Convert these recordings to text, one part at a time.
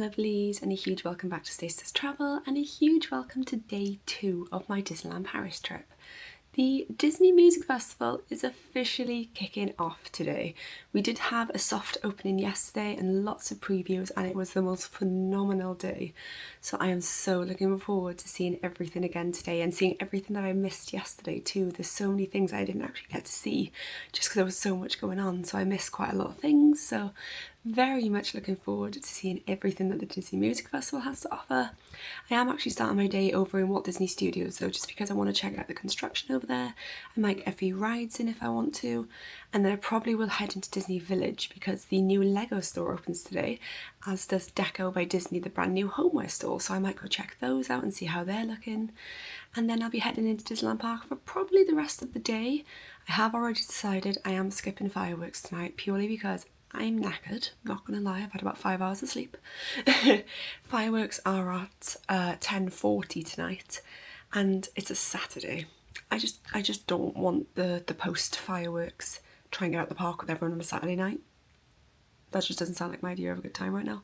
lovelies, and a huge welcome back to Stace Does Travel, and a huge welcome to day 2 of my Disneyland Paris trip. The Disney Music Festival is officially kicking off today. We did have a soft opening yesterday and lots of previews, and it was the most phenomenal day. So I am so looking forward to seeing everything again today and seeing everything that I missed yesterday too. There's so many things I didn't actually get to see just because there was so much going on, so I missed quite a lot of things. So very much looking forward to seeing everything that the Disney Music Festival has to offer. I am actually starting my day over in Walt Disney Studios though, just because I want to check out the construction over there. I might get a few rides in if I want to, and then I probably will head into Disney Village because the new Lego store opens today, as does Deco by Disney, the brand new homeware store, so I might go check those out and see how they're looking. And then I'll be heading into Disneyland Park for probably the rest of the day. I have already decided I am skipping fireworks tonight purely because I'm knackered, not gonna lie. I've had about 5 hours of sleep. Fireworks are at 10:40 tonight, and it's a Saturday. I just don't want the post fireworks try and get out the park with everyone on a Saturday night. That just doesn't sound like my idea of a good time right now.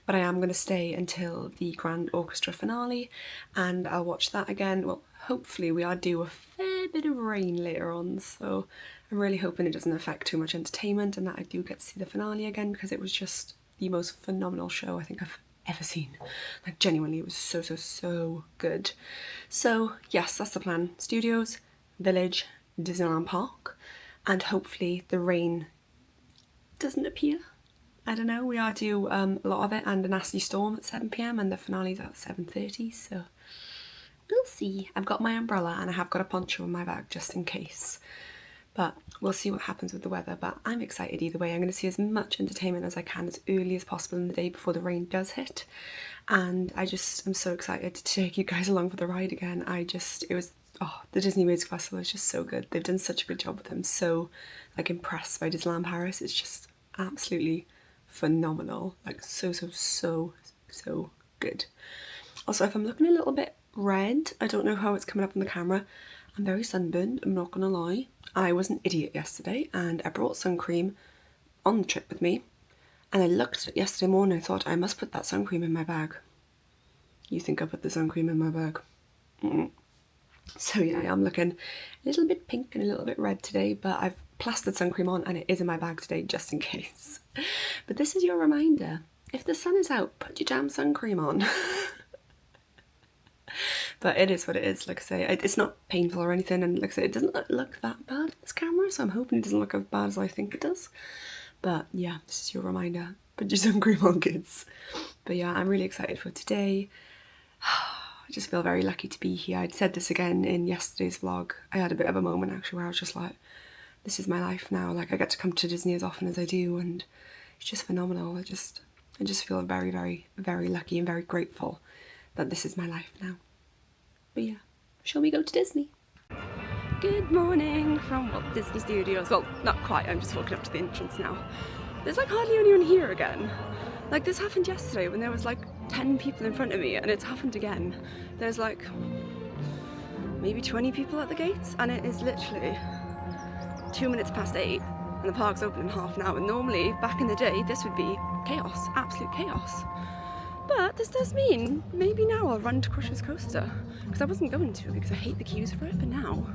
But I am going to stay until the Grand Orchestra finale, and I'll watch that again. Well, hopefully we are due a fair bit of rain later on, so I'm really hoping it doesn't affect too much entertainment and that I do get to see the finale again, because it was just the most phenomenal show I think I've ever seen. Like, genuinely, it was so good. So yes, that's the plan. Studios, Village, Disneyland Park, and hopefully the rain doesn't appear. I don't know, we are due a lot of it, and a nasty storm at 7 PM, and the finale's at 7:30, so we'll see. I've got my umbrella and I have got a poncho in my bag just in case. But we'll see what happens with the weather, but I'm excited either way. I'm going to see as much entertainment as I can as early as possible in the day before the rain does hit. And I'm so excited to take you guys along for the ride again. The Disney Music Festival is just so good. They've done such a good job with them. So, like, impressed by Disneyland Paris. It's just absolutely phenomenal. Like, so good. Also, if I'm looking a little bit red, I don't know how it's coming up on the camera. I'm very sunburned, I'm not gonna lie. I was an idiot yesterday and I brought sun cream on the trip with me, and I looked at it yesterday morning and thought I must put that sun cream in my bag. You think I put the sun cream in my bag? So yeah, I'm looking a little bit pink and a little bit red today, but I've plastered sun cream on and it is in my bag today just in case. But this is your reminder. If the sun is out, put your damn sun cream on. But it is what it is. Like I say, it's not painful or anything, and like I say, it doesn't look that bad on this camera, so I'm hoping it doesn't look as bad as I think it does. But yeah, this is your reminder. Put your sun cream on, kids. But yeah, I'm really excited for today. I just feel very lucky to be here. I'd said this again in yesterday's vlog. I had a bit of a moment actually where I was just like, this is my life now. Like, I get to come to Disney as often as I do, and it's just phenomenal. I just feel very lucky and very grateful that this is my life now. But yeah, shall we go to Disney? Good morning from Walt Disney Studios. Well, not quite, I'm just walking up to the entrance now. There's like hardly anyone here again. Like, this happened yesterday when there was like 10 people in front of me, and it's happened again. There's like maybe 20 people at the gates, and it is literally 2 minutes past 8 and the park's open in half an hour. Normally, back in the day, this would be chaos, absolute chaos. But this does mean maybe now I'll run to Crush's Coaster, because I wasn't going to because I hate the queues for it, but now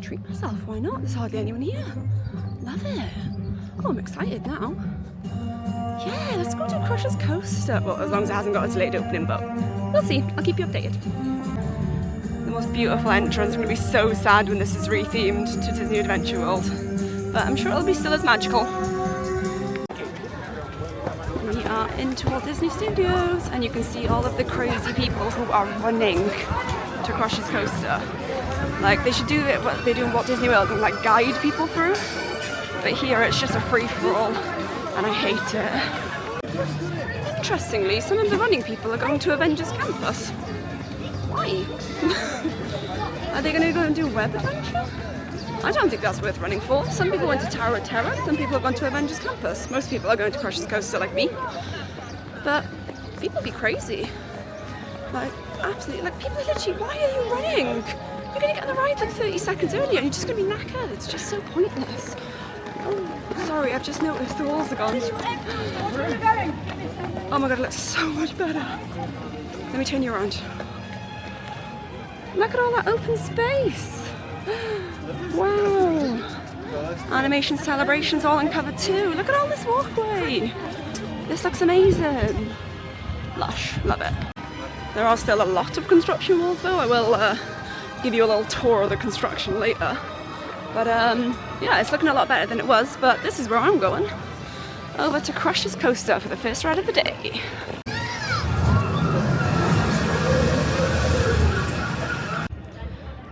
treat myself, why not? There's hardly anyone here. Love it. Oh, I'm excited now. Yeah, let's go to Crush's Coaster. Well, as long as it hasn't got its late opening, but we'll see. I'll keep you updated. The most beautiful entrance. I'm going to be so sad when this is rethemed to Disney Adventure World, but I'm sure it'll be still as magical. We are into Walt Disney Studios, and you can see all of the crazy people who are running to Crush's Coaster. Like, they should do it what they do in Walt Disney World and like guide people through, but here it's just a free-for-all, and I hate it. Interestingly, some of the running people are going to Avengers Campus. Why? Are they going to go and do a web adventure? I don't think that's worth running for. Some people went to Tower of Terror, some people have gone to Avengers Campus. Most people are going to Crush's Coaster like me. But people be crazy. Like, absolutely, like, people are literally, why are you running? You're going to get on the ride like 30 seconds earlier and you're just going to be knackered. It's just so pointless. Oh, sorry, I've just noticed the walls are gone. Oh my god, it looks so much better. Let me turn you around. Look at all that open space. Wow. Animation celebrations all uncovered too. Look at all this walkway. This looks amazing. Lush, love it. There are still a lot of construction walls though. I will give you a little tour of the construction later. But yeah, it's looking a lot better than it was, but this is where I'm going. Over to Crush's Coaster for the first ride of the day.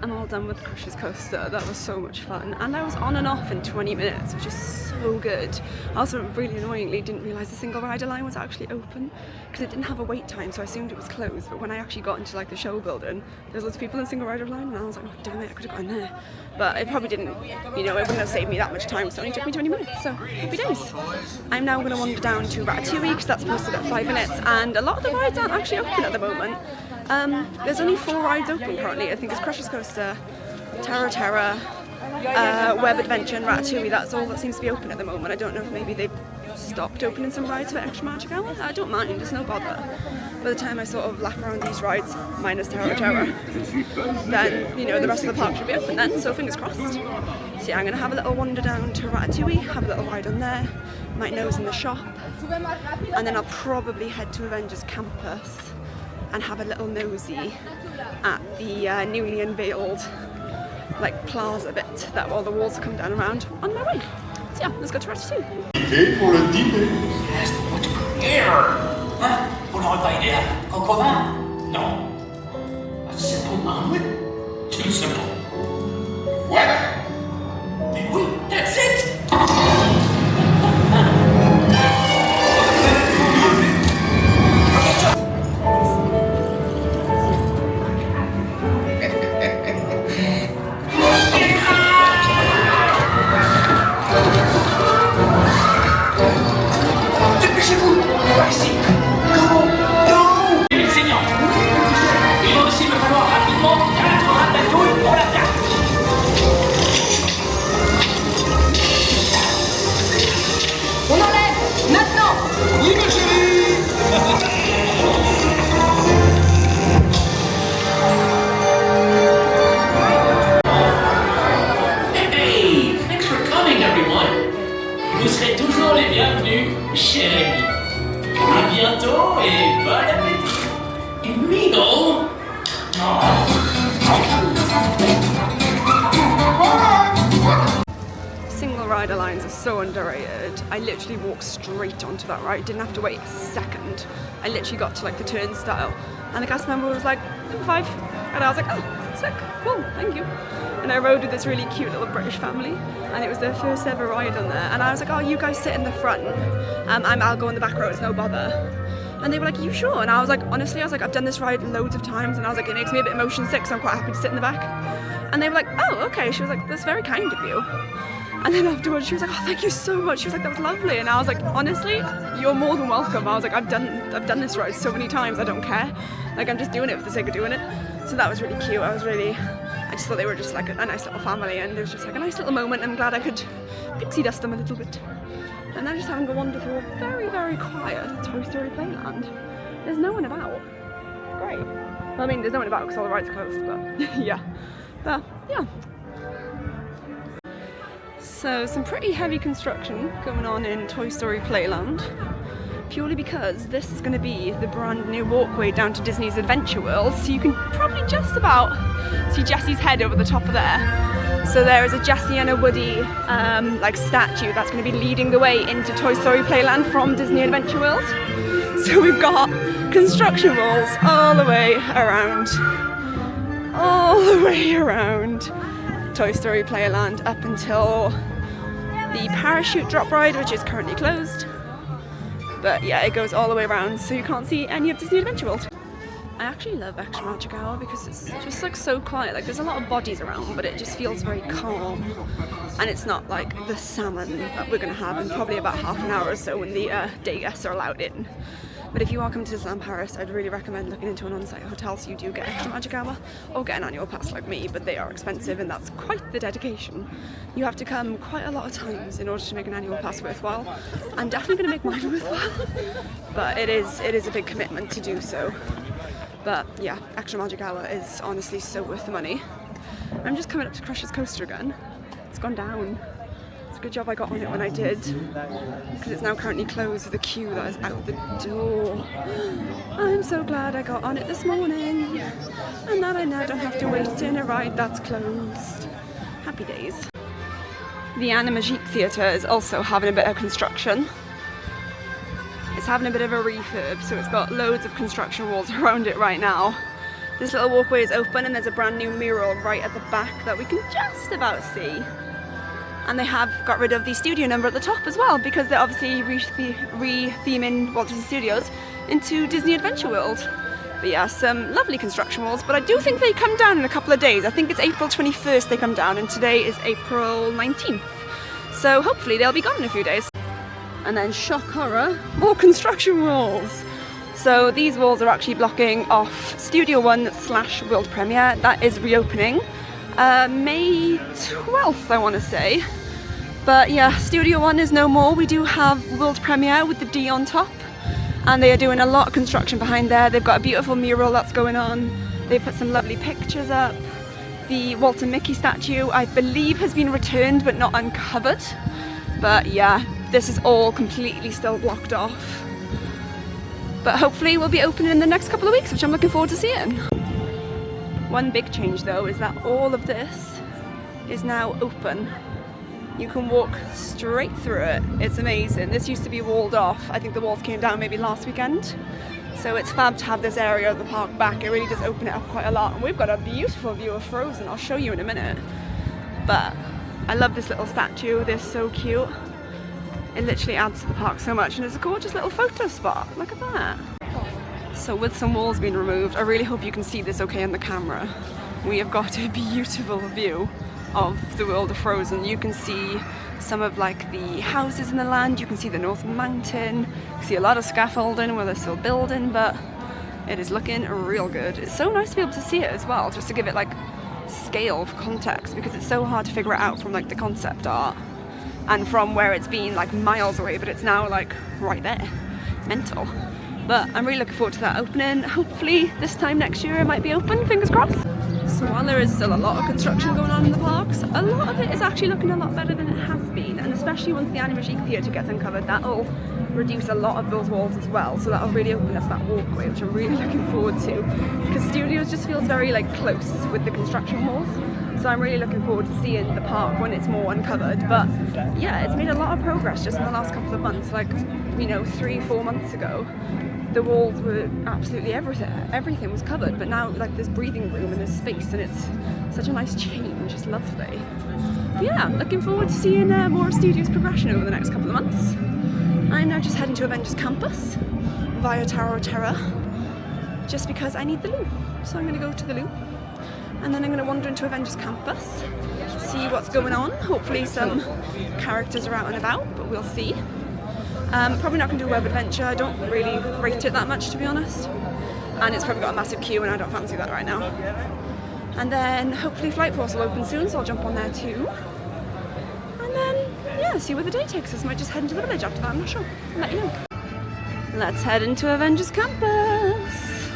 I'm all done with Crush's Coaster. That was so much fun, and I was on and off in 20 minutes, which is so good. I also really annoyingly didn't realise the single rider line was actually open because it didn't have a wait time, so I assumed it was closed. But when I actually got into like the show building, there's loads of people in the single rider line, and I was like, oh damn it, I could have gone there. But it probably didn't, you know, it wouldn't have saved me that much time, so it only took me 20 minutes, so happy days. I'm now going to wander down to Ratatouille because that's posted at 5 minutes, and a lot of the rides aren't actually open at the moment. There's only 4 rides open currently. I think it's Crush's Coaster, Terra, Web Adventure and Ratatouille. That's all that seems to be open at the moment. I don't know if maybe they've stopped opening some rides for extra magic hour. I don't mind, it's no bother. By the time I sort of lap around these rides, minus Terra, then, you know, the rest of the park should be open then, so fingers crossed. So yeah, I'm going to have a little wander down to Ratatouille, have a little ride on there, might nose in the shop, and then I'll probably head to Avengers Campus and have a little nosy at the newly unveiled like plaza bit that all the walls come down around on my way. So yeah, let's go to Ratatouille. Et pour le dîner. Yes, what here? Hein? Vous n'aurez pas idée à coq au vin? Non. A simple omelet? Too simple. Voilà. Mais oui, that's it! Vous serez toujours les bienvenus, chers amis. À bientôt et bon appétit. Et Middle? Single rider lines are so underrated. I literally walked straight onto that ride, didn't have to wait a second. I literally got to like the turnstile and the cast member was like, number 5. And I was like, oh, sick, cool, thank you. And I rode with this really cute little British family and it was their first ever ride on there. And I was like, oh, you guys sit in the front. I'll go in the back row, it's no bother. And they were like, are you sure? And I was like, honestly, I was like, I've done this ride loads of times. And I was like, it makes me a bit motion sick, so I'm quite happy to sit in the back. And they were like, oh, okay. She was like, that's very kind of you. And then afterwards, she was like, oh, thank you so much. She was like, that was lovely. And I was like, honestly, you're more than welcome. I was like, I've done this ride so many times, I don't care. Like, I'm just doing it for the sake of doing it. So that was really cute. I just thought they were just like a nice little family, and it was just like a nice little moment. I'm glad I could pixie dust them a little bit. And then just having a wander through a very, very quiet Toy Story Playland. There's no one about. Great. Well, I mean, there's no one about because all the rides are closed, but yeah. But yeah. So some pretty heavy construction going on in Toy Story Playland, purely because this is going to be the brand new walkway down to Disney's Adventure World, so you can probably just about see Jessie's head over the top of there. So there is a Jessie and a Woody like statue that's going to be leading the way into Toy Story Playland from Disney Adventure World. So we've got construction walls all the way around Toy Story Playland up until the parachute drop ride, which is currently closed. But yeah, it goes all the way around, so you can't see any of Disney Adventure World. I actually love Extra Magic Hour because it's just like so quiet. Like there's a lot of bodies around, but it just feels very calm. And it's not like the salmon that we're gonna have in probably about half an hour or so when the day guests are allowed in. But if you are coming to Disneyland Paris, I'd really recommend looking into an on-site hotel so you do get extra magic hour, or get an annual pass like me, but they are expensive and that's quite the dedication. You have to come quite a lot of times in order to make an annual pass worthwhile. I'm definitely going to make mine worthwhile, but it is a big commitment to do so. But yeah, extra magic hour is honestly so worth the money. I'm just coming up to Crush's Coaster again. It's gone down. It's a good job I got on it when I did, because it's now currently closed with a queue that is out the door. I'm so glad I got on it this morning, and that I now don't have to wait in a ride that's closed. Happy days. The Animagique Theatre is also having a bit of construction. It's having a bit of a refurb, so it's got loads of construction walls around it right now. This little walkway is open and there's a brand new mural right at the back that we can just about see. And they have got rid of the studio number at the top as well, because they're obviously re-theming Walt Disney Studios into Disney Adventure World. But yeah, some lovely construction walls, but I do think they come down in a couple of days. I think it's April 21st they come down, and today is April 19th. So hopefully they'll be gone in a few days. And then shock horror, more construction walls. So these walls are actually blocking off Studio One / World Premiere. That is reopening May 12th, I want to say. But yeah, Studio One is no more. We do have World Premiere with the D on top, and they are doing a lot of construction behind there. They've got a beautiful mural that's going on. They put some lovely pictures up. The Walt and Mickey statue, I believe, has been returned but not uncovered. But yeah, this is all completely still blocked off. But hopefully we'll be open in the next couple of weeks, which I'm looking forward to seeing. One big change though is that all of this is now open. You can walk straight through it. It's amazing. This used to be walled off. I think the walls came down maybe last weekend. So it's fab to have this area of the park back. It really does open it up quite a lot. And we've got a beautiful view of Frozen. I'll show you in a minute. But I love this little statue. They're so cute. It literally adds to the park so much. And it's a gorgeous little photo spot. Look at that. So with some walls being removed, I really hope you can see this okay on the camera. We have got a beautiful view of the world of Frozen. You can see some of like the houses in the land, you can see the North Mountain, you can see a lot of scaffolding where they're still building, but it is looking real good. It's so nice to be able to see it as well, just to give it like scale for context, because it's so hard to figure it out from like the concept art and from where it's been like miles away, but it's now like right there. Mental. But I'm really looking forward to that opening. Hopefully this time next year it might be open, fingers crossed. So while there is still a lot of construction going on in the parks, a lot of it is actually looking a lot better than it has been, and especially once the Animagique Theatre gets uncovered, that'll reduce a lot of those walls as well, so that'll really open up that walkway, which I'm really looking forward to, because Studios just feels very like close with the construction walls, so I'm really looking forward to seeing the park when it's more uncovered. But yeah, it's made a lot of progress just in the last couple of months. Like, you know, 3-4 months ago the walls were absolutely everything was covered, but now like there's breathing room and there's space, and it's such a nice change. It's lovely. But yeah, I'm looking forward to seeing more of Studios' progression over the next couple of months. I'm now just heading to Avengers Campus via Tower of Terror, just because I need the loo. So I'm going to go to the loo, and then I'm going to wander into Avengers Campus, see what's going on. Hopefully some characters are out and about, but we'll see. Probably not going to do a web adventure. I don't really rate it that much, to be honest, and it's probably got a massive queue and I don't fancy that right now. And then hopefully Flight Force will open soon, so I'll jump on there too. And then yeah, see where the day takes us. Might just head into the village after that, I'm not sure. I'll let you know. Let's head into Avengers Campus.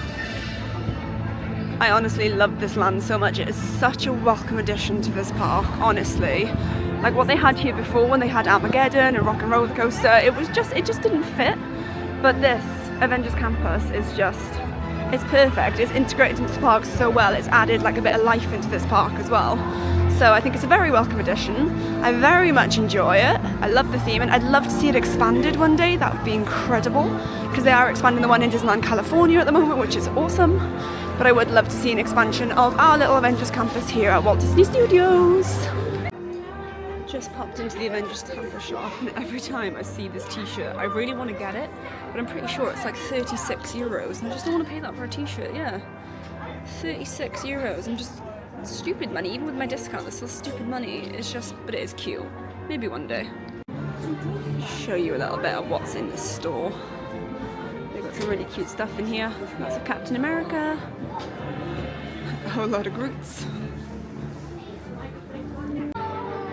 I honestly love this land so much. It is such a welcome addition to this park, honestly. Like what they had here before when they had Armageddon and Rock and Roller Coaster, it just didn't fit. But this Avengers Campus is it's perfect. It's integrated into the park so well. It's added like a bit of life into this park as well. So I think it's a very welcome addition. I very much enjoy it. I love the theme, and I'd love to see it expanded one day. That would be incredible, because they are expanding the one in Disneyland California at the moment, which is awesome. But I would love to see an expansion of our little Avengers Campus here at Walt Disney Studios. Just popped into the Avengers Campus shop, and every time I see this t-shirt I really want to get it, but I'm pretty sure it's like €36, and I just don't want to pay that for a t-shirt. Yeah, €36, and just stupid money. Even with my discount, that's still stupid money. It's just, but it is cute. Maybe one day. Show you a little bit of what's in the store. They've got some really cute stuff in here. Lots of Captain America. A whole lot of Groots.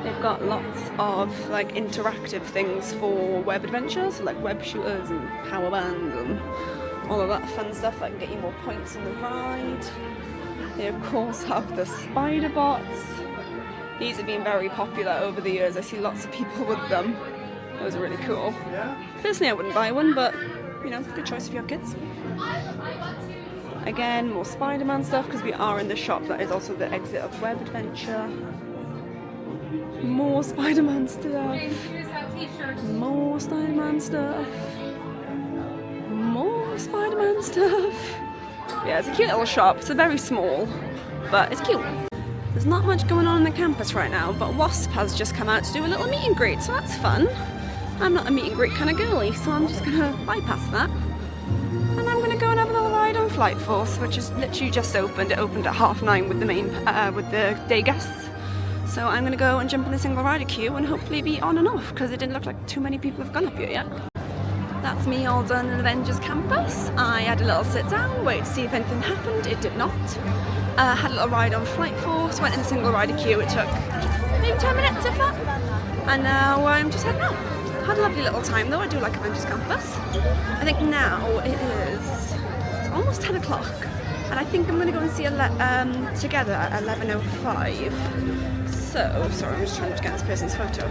They've got lots of like interactive things for web adventures, so like web shooters and power bands and all of that fun stuff that can get you more points on the ride. They of course have the spider bots. These have been very popular over the years. I see lots of people with them. Those are really cool. Personally I wouldn't buy one, but you know, good choice if you have kids. Again, more Spider-Man stuff because we are in the shop that is also the exit of Web Adventure. More Spider-Man stuff. More Spider-Man stuff. More Spider-Man stuff. Yeah, it's a cute little shop. It's a very small, but it's cute. There's not much going on the campus right now, but Wasp has just come out to do a little meet and greet, so that's fun. I'm not a meet and greet kind of girly, so I'm just gonna bypass that. And I'm gonna go and have a little ride on Flight Force, which is literally just opened. It opened at 9:30 with the with the day guests. So I'm gonna go and jump in a single rider queue and hopefully be on and off, because it didn't look like too many people have gone up here yet. That's me all done in Avengers Campus. I had a little sit down, wait to see if anything happened. It did not. Had a little ride on Flight Force, went in a single rider queue. It took maybe 10 minutes if that. And now I'm just heading out. Had a lovely little time though. I do like Avengers Campus. I think now it's almost 10 o'clock. And I think I'm going to go and see Together at 11:05. So, sorry, I'm just trying to get this person's photo.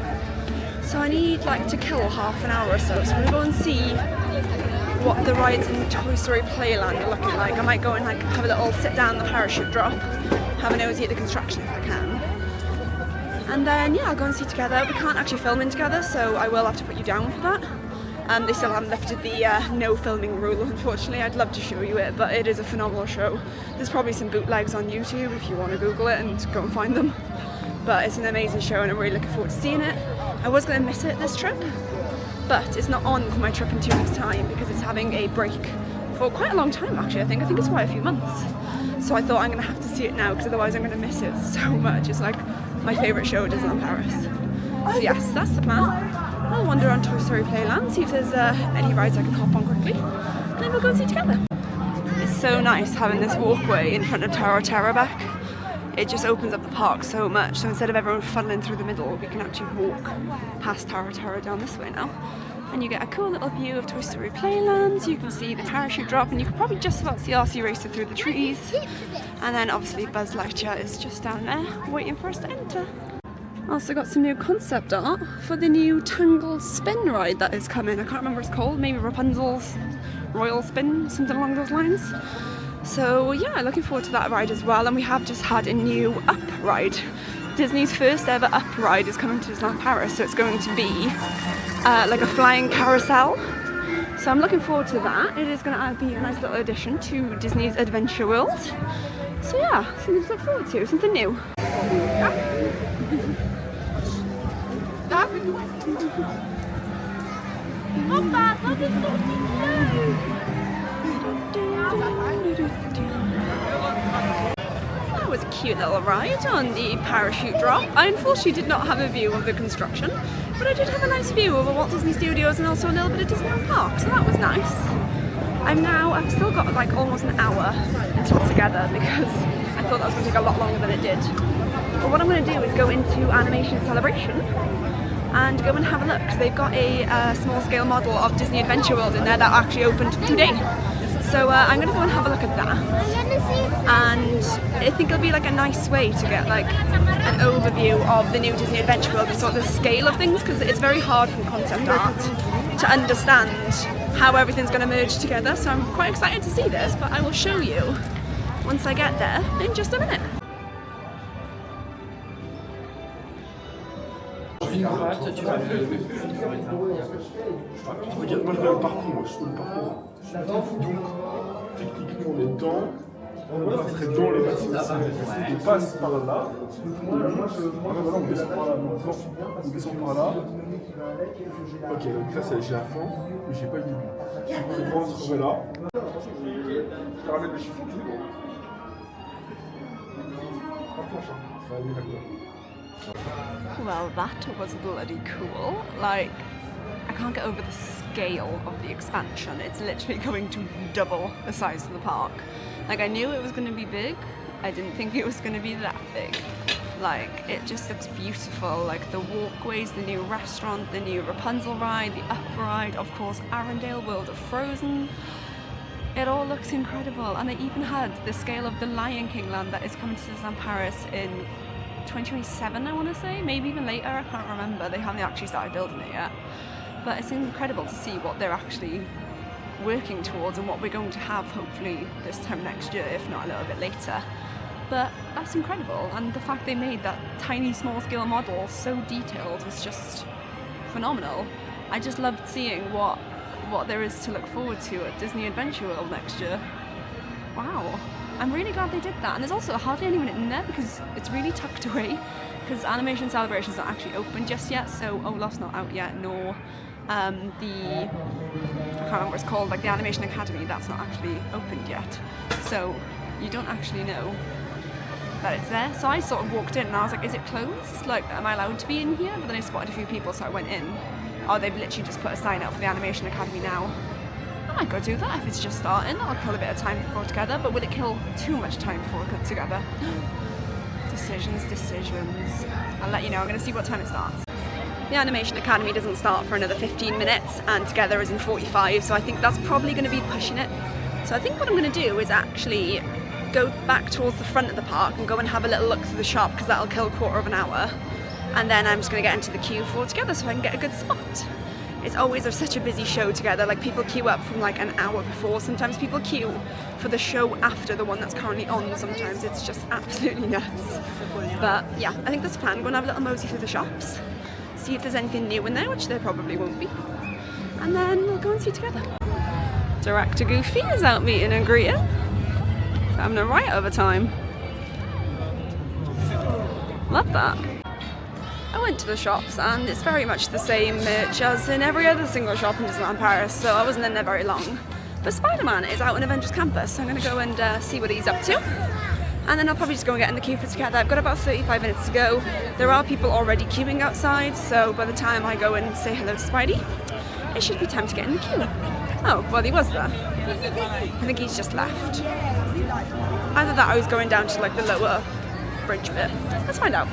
So I need like to kill half an hour or so. So I'm going to go and see what the rides in Toy Story Playland are looking like. I might go and like have a little sit down the parachute drop, have a nosy at the construction if I can. And then yeah, I'll go and see Together. We can't actually film in Together, so I will have to put you down for that. They still haven't lifted the no filming rule, unfortunately. I'd love to show you it, but it is a phenomenal show. There's probably some bootlegs on YouTube if you want to Google it and go and find them. But it's an amazing show and I'm really looking forward to seeing it. I was going to miss it this trip, but it's not on for my trip in 2 weeks' time because it's having a break for quite a long time actually. I think it's quite a few months. So I thought I'm going to have to see it now because otherwise I'm going to miss it so much. It's like my favourite show at Disneyland Paris. So yes, that's the plan. I'll wander on Toy Story Playland, see if there's any rides I can hop on quickly, and then we'll go and see Together. It's so nice having this walkway in front of Tower of Terror back. It just opens up the park so much, so instead of everyone funneling through the middle, we can actually walk past Tower of Terror down this way now. And you get a cool little view of Toy Story Playland, so you can see the parachute drop, and you can probably just about see RC Racer through the trees. And then obviously Buzz Lightyear is just down there, waiting for us to enter. Also got some new concept art for the new Tangled Spin ride that is coming. I can't remember what it's called, maybe Rapunzel's Royal Spin, something along those lines. So yeah, looking forward to that ride as well. And we have just had a new Up ride. Disney's first ever Up ride is coming to Disneyland Paris, so it's going to be like a flying carousel. So I'm looking forward to that. It is going to be a nice little addition to Disney's Adventure World. So yeah, something to look forward to, something new. That was a cute little ride on the parachute drop. I unfortunately did not have a view of the construction, but I did have a nice view of Walt Disney Studios and also a little bit of Disneyland Park, so that was nice. I've still got like almost an hour until Together because I thought that was going to take a lot longer than it did. But what I'm going to do is go into Animation Celebration and go and have a look. They've got a small scale model of Disney Adventure World in there that actually opened today. So I'm going to go and have a look at that. And I think it'll be like a nice way to get like an overview of the new Disney Adventure World and sort of the scale of things, because it's very hard from concept art to understand how everything's going to merge together. So I'm quite excited to see this, but I will show you once I get there in just a minute. Je veux dire, moi je veux le parcours, moi je trouve le parcours. Donc, techniquement on est dedans, on passerait dans les bâtiments, on passe par là, on descend par là, on descend par là. Ok, donc là j'ai la fin, mais j'ai pas le début. On rentre là. Je ramène le chiffon, tu veux? Ça va, d'accord. Well, that was bloody cool. Like, I can't get over the scale of the expansion. It's literally going to double the size of the park. Like, I knew it was going to be big, I didn't think it was going to be that big. Like, it just looks beautiful, like the walkways, the new restaurant, the new Rapunzel ride, the Up ride, of course Arendelle World of Frozen. It all looks incredible, and they even had the scale of the Lion King land that is coming to Disneyland Paris in 2027, I want to say, maybe even later, I can't remember, they haven't actually started building it yet. But it's incredible to see what they're actually working towards and what we're going to have hopefully this time next year, if not a little bit later. But that's incredible, and the fact they made that tiny small scale model so detailed is just phenomenal. I just loved seeing what there is to look forward to at Disney Adventure World next year. Wow, I'm really glad they did that. And there's also hardly anyone in there because it's really tucked away, because Animation Celebration's not actually open just yet, so Olaf's not out yet, nor I can't remember what it's called, like the Animation Academy, that's not actually opened yet. So you don't actually know that it's there. So I sort of walked in and I was like, is it closed? Like, am I allowed to be in here? But then I spotted a few people, so I went in. Oh, they've literally just put a sign out for the Animation Academy now. I might go do that if it's just starting. I'll kill a bit of time before together, but will it kill too much time before we get together? Decisions. I'll let you know. I'm going to see what time it starts. The Animation Academy doesn't start for another 15 minutes, and Together is in 45, so I think that's probably going to be pushing it. So I think what I'm going to do is actually go back towards the front of the park and go and have a little look through the shop, because that'll kill a quarter of an hour. And then I'm just going to get into the queue for Together so I can get a good spot. It's always such a busy show Together, like people queue up from like an hour before, sometimes people queue for the show after the one that's currently on, sometimes it's just absolutely nuts. But yeah, I think that's the plan, go and have a little mosey through the shops, see if there's anything new in there, which there probably won't be, and then we'll go and see Together. Director Goofy is out meeting and greeting, having a right over time. Love that. I went to the shops and it's very much the same merch as in every other single shop in Disneyland Paris, so I wasn't in there very long. But Spider-Man is out in Avengers Campus, so I'm going to go and see what he's up to. And then I'll probably just go and get in the queue for Together. I've got about 35 minutes to go. There are people already queuing outside, so by the time I go and say hello to Spidey, it should be time to get in the queue. Oh, well, he was there. I think he's just left. Either that or he's going down to like the lower bridge bit. Let's find out.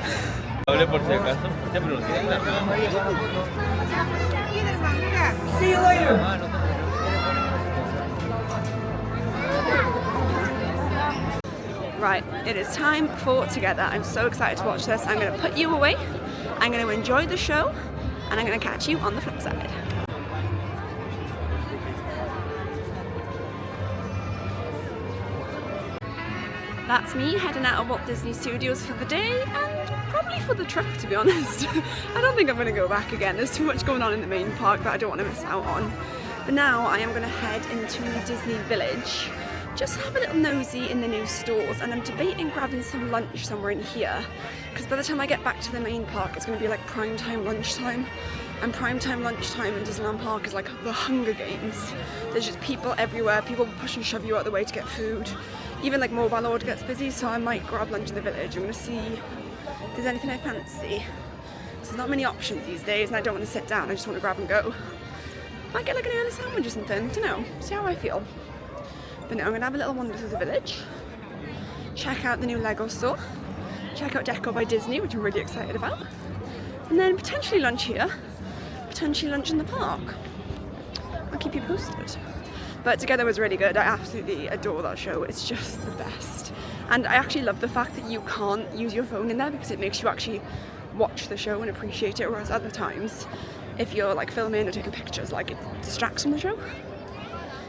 See you later. Right, it is time for Together. I'm so excited to watch this. I'm going to put you away, I'm going to enjoy the show, and I'm going to catch you on the flip side. That's me heading out of Walt Disney Studios for the day, and probably for the trip, to be honest. I don't think I'm going to go back again. There's too much going on in the main park that I don't want to miss out on. But now I am going to head into Disney Village, just have a little nosy in the new stores, and I'm debating grabbing some lunch somewhere in here, because by the time I get back to the main park it's going to be like prime time lunchtime, and prime time lunchtime in Disneyland Park is like the Hunger Games. There's just people everywhere, people push and shove you out of the way to get food. Even like mobile order gets busy, so I might grab lunch in the village. I'm going to see if there's anything I fancy. There's not many options these days and I don't want to sit down, I just want to grab and go. Might get like an early sandwich or something, don't know, see how I feel. But no, I'm going to have a little wander through the village, check out the new Lego store, check out Deco by Disney, which I'm really excited about, and then potentially lunch here, potentially lunch in the park. I'll keep you posted. But Together was really good. I absolutely adore that show. It's just the best. And I actually love the fact that you can't use your phone in there, because it makes you actually watch the show and appreciate it, whereas other times if you're like filming or taking pictures, like it distracts from the show.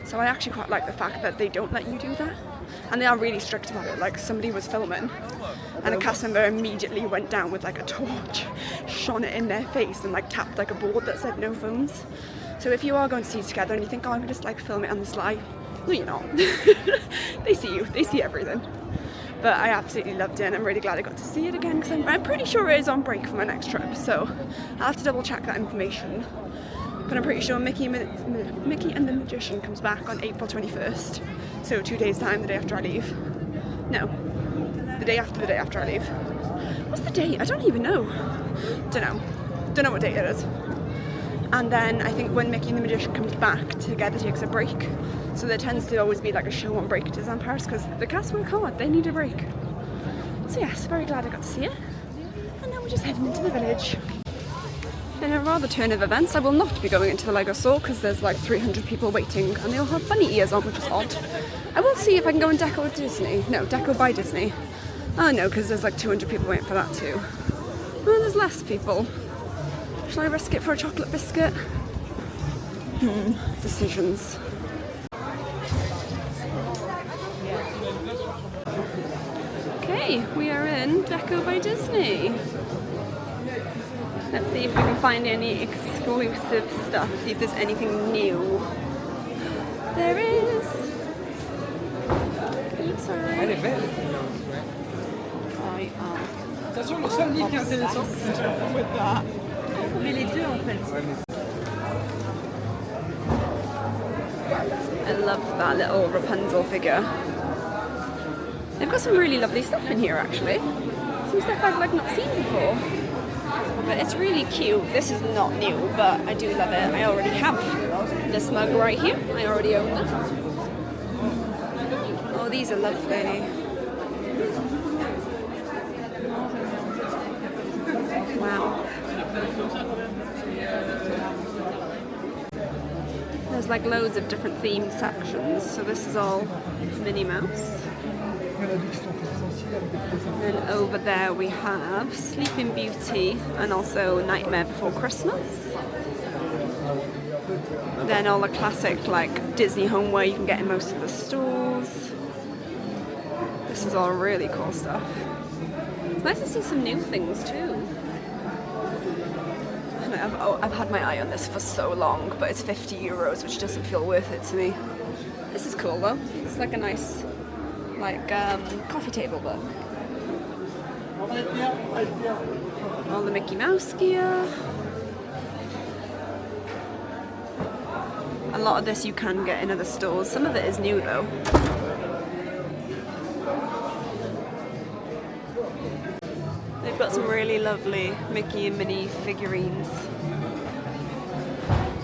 So I actually quite like the fact that they don't let you do that. And they are really strict about it. Like somebody was filming and a cast member immediately went down with like a torch, shone it in their face and like tapped like a board that said no phones. So if you are going to see Together and you think, oh, I'm going to just like film it on the sly, no you're not. They see you, they see everything. But I absolutely loved it and I'm really glad I got to see it again, because I'm pretty sure it is on break for my next trip, so I'll have to double check that information. But I'm pretty sure Mickey and the Magician comes back on April 21st, so 2 days time, the day after I leave. No, the day after I leave. What's the date? I don't even know. Don't know what date it is. And then I think when Mickey and the Magician comes back together, takes a break. So there tends to always be like a show on break at Disneyland Paris because the cast work hard, they need a break. So yes, very glad I got to see it. And now we're just heading into the village. In a rather turn of events, I will not be going into the Lego store because there's like 300 people waiting and they all have bunny ears on, which is odd. I will see if I can go in Deco with Disney. No, Deco by Disney. Oh no, because there's like 200 people waiting for that too. Oh, there's less people. Shall I risk it for a chocolate biscuit? Decisions. Okay, we are in Deco by Disney. Let's see if we can find any exclusive stuff, see if there's anything new. There is! Oops, sorry. Elle est belle. De toute façon, le seul livre qui est intéressant, mais les deux en fait. I love that little Rapunzel figure. They've got some really lovely stuff in here actually. Some stuff I've like not seen before. But it's really cute. This is not new, but I do love it. I already have this mug right here. I already own it. Oh, these are lovely. Wow. There's like loads of different themed sections. So this is all Minnie Mouse. And then over there we have Sleeping Beauty and also Nightmare Before Christmas. Then all the classic like Disney homeware you can get in most of the stores. This is all really cool stuff. It's nice to see some new things too. And I've had my eye on this for so long, but it's €50, which doesn't feel worth it to me. This is cool though. It's like a nice coffee table book. All the Mickey Mouse gear. A lot of this you can get in other stores. Some of it is new though. They've got some really lovely Mickey and Minnie figurines.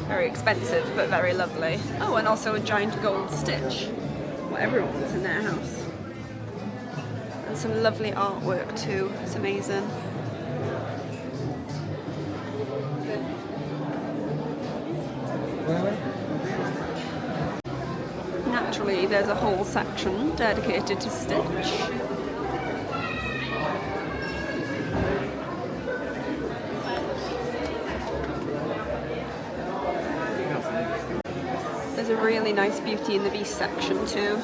Very expensive, but very lovely. Oh, and also a giant gold Stitch. What everyone wants in their house. And some lovely artwork too. It's amazing. Naturally, there's a whole section dedicated to Stitch. There's a really nice Beauty and the Beast section too.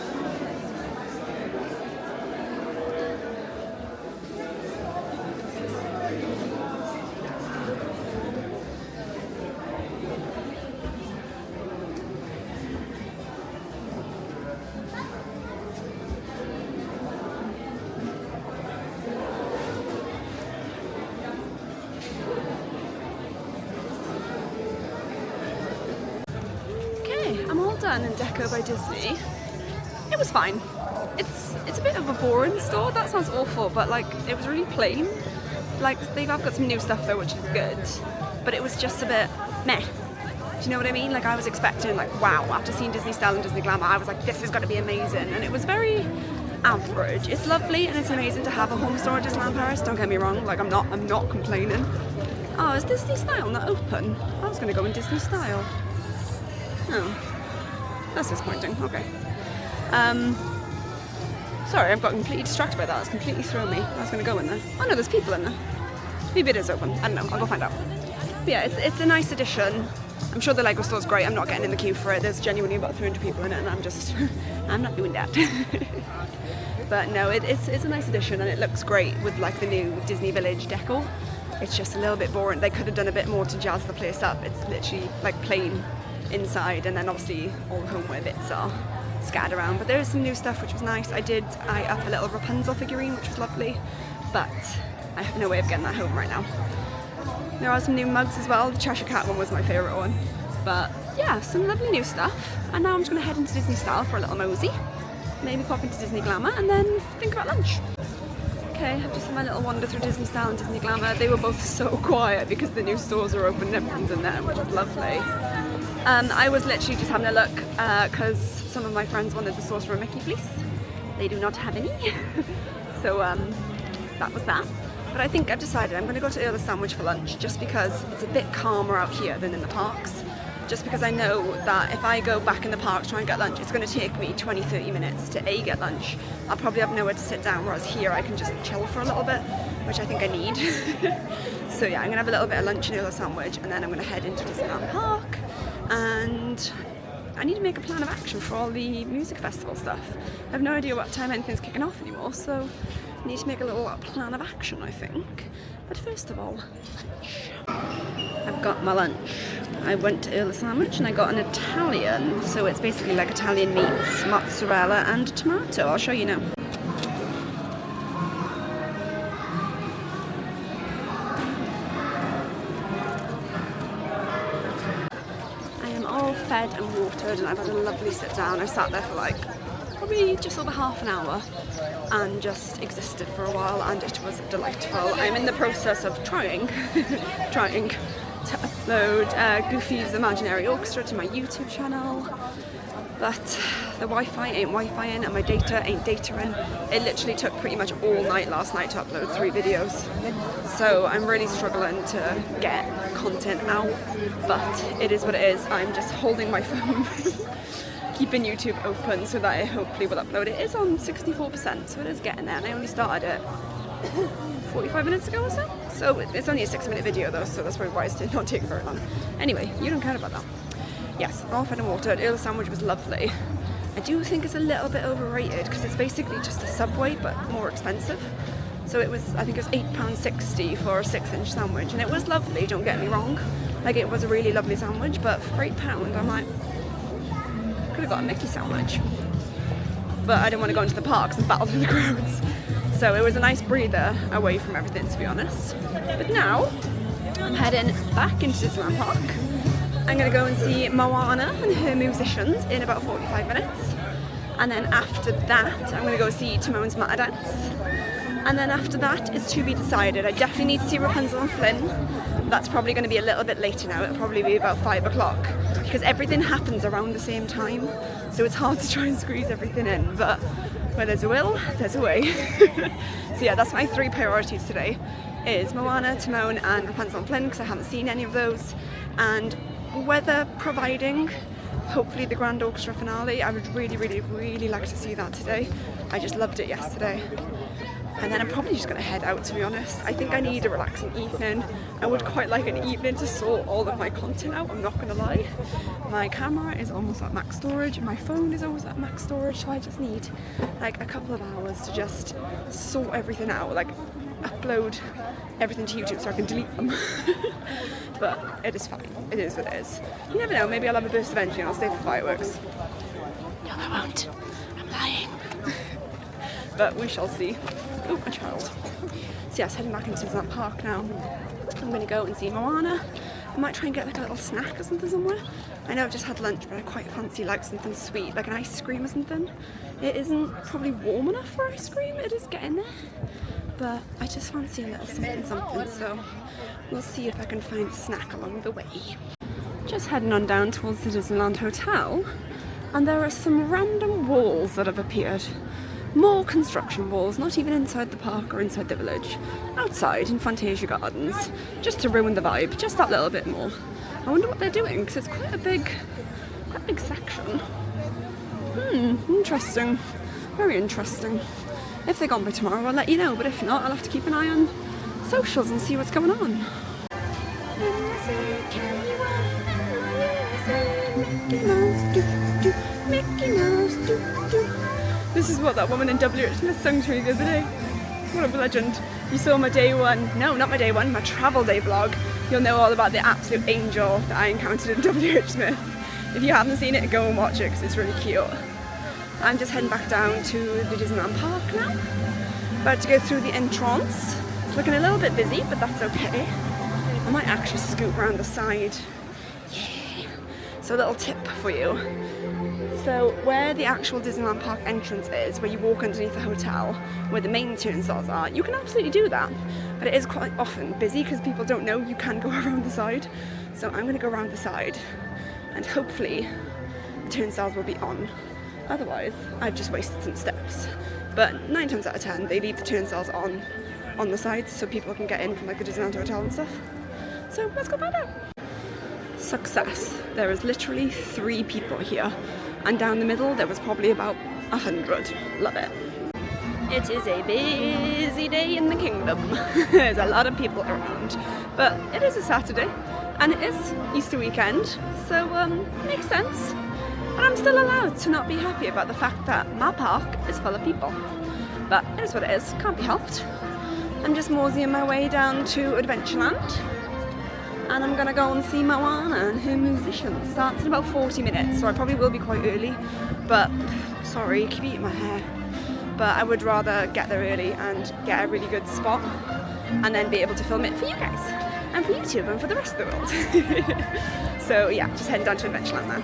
And Deco by Disney. It was fine. It's a bit of a boring store. That sounds awful, but like it was really plain. Like they've got some new stuff though, which is good, but it was just a bit meh. Do you know what I mean? Like I was expecting like wow, after seeing Disney Style and Disney Glamour, I was like this is going to be amazing, and it was very average. It's lovely and it's amazing to have a home store at Disneyland Paris. Don't get me wrong. Like I'm not complaining. Oh, is Disney Style not open? I was going to go in Disney Style. Oh. That's disappointing, okay. Sorry, I've got completely distracted by that. It's completely thrown me. I was going to go in there. Oh no, there's people in there. Maybe it is open. I don't know. I'll go find out. But yeah, it's a nice addition. I'm sure the Lego store's great. I'm not getting in the queue for it. There's genuinely about 300 people in it and I'm not doing that. But no, it's a nice addition and it looks great with like the new Disney Village deco. It's just a little bit boring. They could have done a bit more to jazz the place up. It's literally like plain inside, and then obviously all the homeware bits are scattered around, but there is some new stuff which was nice. I up a little Rapunzel figurine which was lovely, but I have no way of getting that home right now. There are some new mugs as well. The Cheshire Cat one was my favourite one, but yeah, some lovely new stuff. And now I'm just going to head into Disney Style for a little mosey, maybe pop into Disney Glamour and then think about lunch. Okay, okay. I've just had my little wander through Disney Style and Disney Glamour. They were both so quiet because the new stores are open and everyone's in there, which was lovely. I was literally just having a look because some of my friends wanted the Sorcerer Mickey fleece. They do not have any. So that was that. But I think I've decided I'm going to go to Earl of Sandwich for lunch just because it's a bit calmer out here than in the parks. Just because I know that if I go back in the parks trying to get lunch, it's going to take me 20-30 minutes to A, get lunch. I'll probably have nowhere to sit down, whereas here I can just chill for a little bit, which I think I need. So yeah, I'm going to have a little bit of lunch in Earl of Sandwich and then I'm going to head into Disneyland Park. And I need to make a plan of action for all the music festival stuff. I have no idea what time anything's kicking off anymore, so I need to make a little plan of action, I think. But first of all, lunch. I've got my lunch. I went to Earl of Sandwich and I got an Italian, so it's basically like Italian meats, mozzarella and tomato. I'll show you now. I am all fed and watered and I've had a lovely sit down. I sat there for like probably just over half an hour and just existed for a while and it was delightful. I'm in the process of trying to upload Goofy's Imaginary Orchestra to my YouTube channel, but the Wi-Fi ain't Wi-Fi-ing and my data ain't data-ing. It literally took pretty much all night last night to upload 3 videos, so I'm really struggling to get content out, but it is what it is. I'm just holding my phone keeping YouTube open so that I hopefully will upload. It is on 64%, so it is getting there, and I only started it 45 minutes ago or so. So it's only a 6-minute video though, so that's probably why it's not taking very long. Anyway, you don't care about that. Yes, all fed and watered. Earl of Sandwich was lovely. I do think it's a little bit overrated because it's basically just a Subway but more expensive. So it was, I think it was £8.60 for a 6-inch sandwich, and it was lovely, don't get me wrong. Like, it was a really lovely sandwich, but for £8 I'm like, could have got a Mickey sandwich. But I didn't want to go into the parks and battle through the crowds. So it was a nice breather away from everything, to be honest. But now I'm heading back into Disneyland Park. I'm going to go and see Moana and her musicians in about 45 minutes. And then after that, I'm going to go see Timon's Matadance. And then after that is to be decided. I definitely need to see Rapunzel and Flynn. That's probably going to be a little bit later now. It'll probably be about 5 o'clock. Because everything happens around the same time. So it's hard to try and squeeze everything in. But where there's a will, there's a way. So yeah, that's my 3 priorities today. Is Moana, Timon and Rapunzel and Flynn, because I haven't seen any of those. And weather providing, hopefully the Grand Orchestra finale. I would really like to see that today. I just loved it yesterday. And then I'm probably just going to head out, to be honest. I think I need a relaxing evening. I would quite like an evening to sort all of my content out, I'm not going to lie. My camera is almost at max storage, my phone is almost at max storage, so I just need like a couple of hours to just sort everything out, like upload everything to YouTube so I can delete them. But it is fine, it is what it is. You never know, maybe I'll have a burst of energy and I'll stay for fireworks. No, I won't. I'm lying. But we shall see. Oh, a child. So yes, heading back into Disneyland Park now. I'm going to go and see Moana. I might try and get like a little snack or something somewhere. I know I've just had lunch, but I quite fancy like something sweet, like an ice cream or something. It isn't probably warm enough for ice cream, it is getting there. But I just fancy a little something, so we'll see if I can find a snack along the way. Just heading on down towards the Disneyland Hotel, and there are some random walls that have appeared. More construction walls, not even inside the park or inside the village. Outside in Fantasia Gardens, just to ruin the vibe, just that little bit more. I wonder what they're doing, because it's quite a big section. Interesting. Very interesting. If they're gone by tomorrow, I'll let you know, but if not, I'll have to keep an eye on socials and see what's going on. Mickey Mouse, This is what that woman in W.H. Smith sung to me the other day. What a legend. You saw my day one, no, not my day one, my travel day vlog. You'll know all about the absolute angel that I encountered in W.H. Smith. If you haven't seen it, go and watch it because it's really cute. I'm just heading back down to the Disneyland Park now. About to go through the entrance. It's looking a little bit busy, but that's okay. I might actually scoot around the side. Yeah. So a little tip for you. So where the actual Disneyland Park entrance is, where you walk underneath the hotel, where the main turnstiles are, you can absolutely do that. But it is quite often busy because people don't know you can go around the side. So I'm going to go around the side and hopefully the turnstiles will be on. Otherwise, I've just wasted some steps. But 9 times out of 10, they leave the turnstiles on the sides so people can get in from like the Disneyland Hotel and stuff. So let's go find out. Success. There is literally 3 people here. And down the middle, there was probably about 100. Love it. It is a busy day in the kingdom. There's a lot of people around. But it is a Saturday, and it is Easter weekend, so makes sense. And I'm still allowed to not be happy about the fact that my park is full of people. But it is what it is, can't be helped. I'm just moseying my way down to Adventureland. And I'm gonna go and see Moana and her musicians. Starts in about 40 minutes, so I probably will be quite early. But, sorry, keep eating my hair. But I would rather get there early and get a really good spot and then be able to film it for you guys and for YouTube and for the rest of the world. So yeah, just heading down to Adventureland now.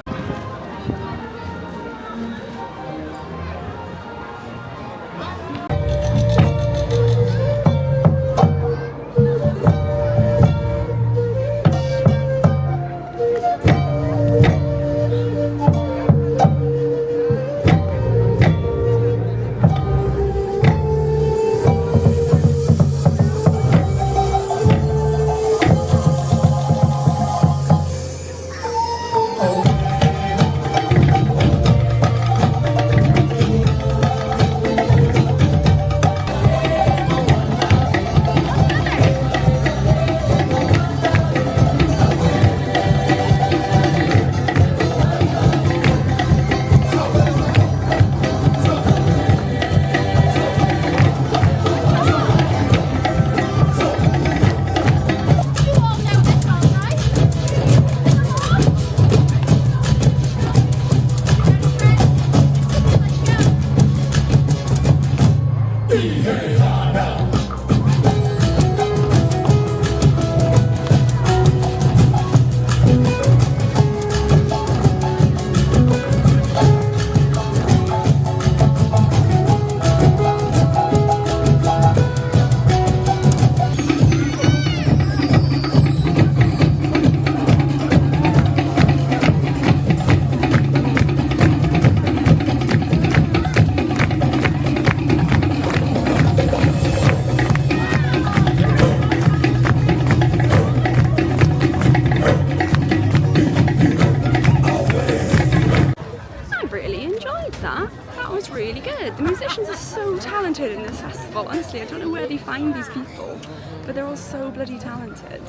The musicians are so talented in this festival. Honestly, I don't know where they find these people, but they're all so bloody talented.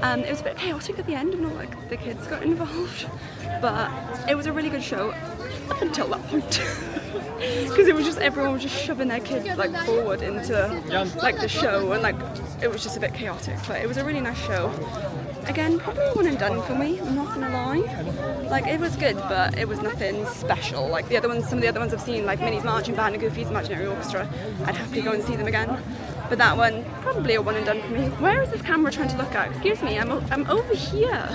It was a bit chaotic at the end when all like the kids got involved, but it was a really good show up until that point. Because it was just everyone was just shoving their kids like forward into like the show, and like it was just a bit chaotic. But it was a really nice show. Again, probably one and done for me, I'm not gonna lie. Like, it was good, but it was nothing special. Like the other ones, some of the other ones I've seen, like Minnie's Marching Band and Goofy's Imaginary Orchestra, I'd have to go and see them again. But that one, probably a one and done for me. Where is this camera trying to look at? Excuse me, I'm over here.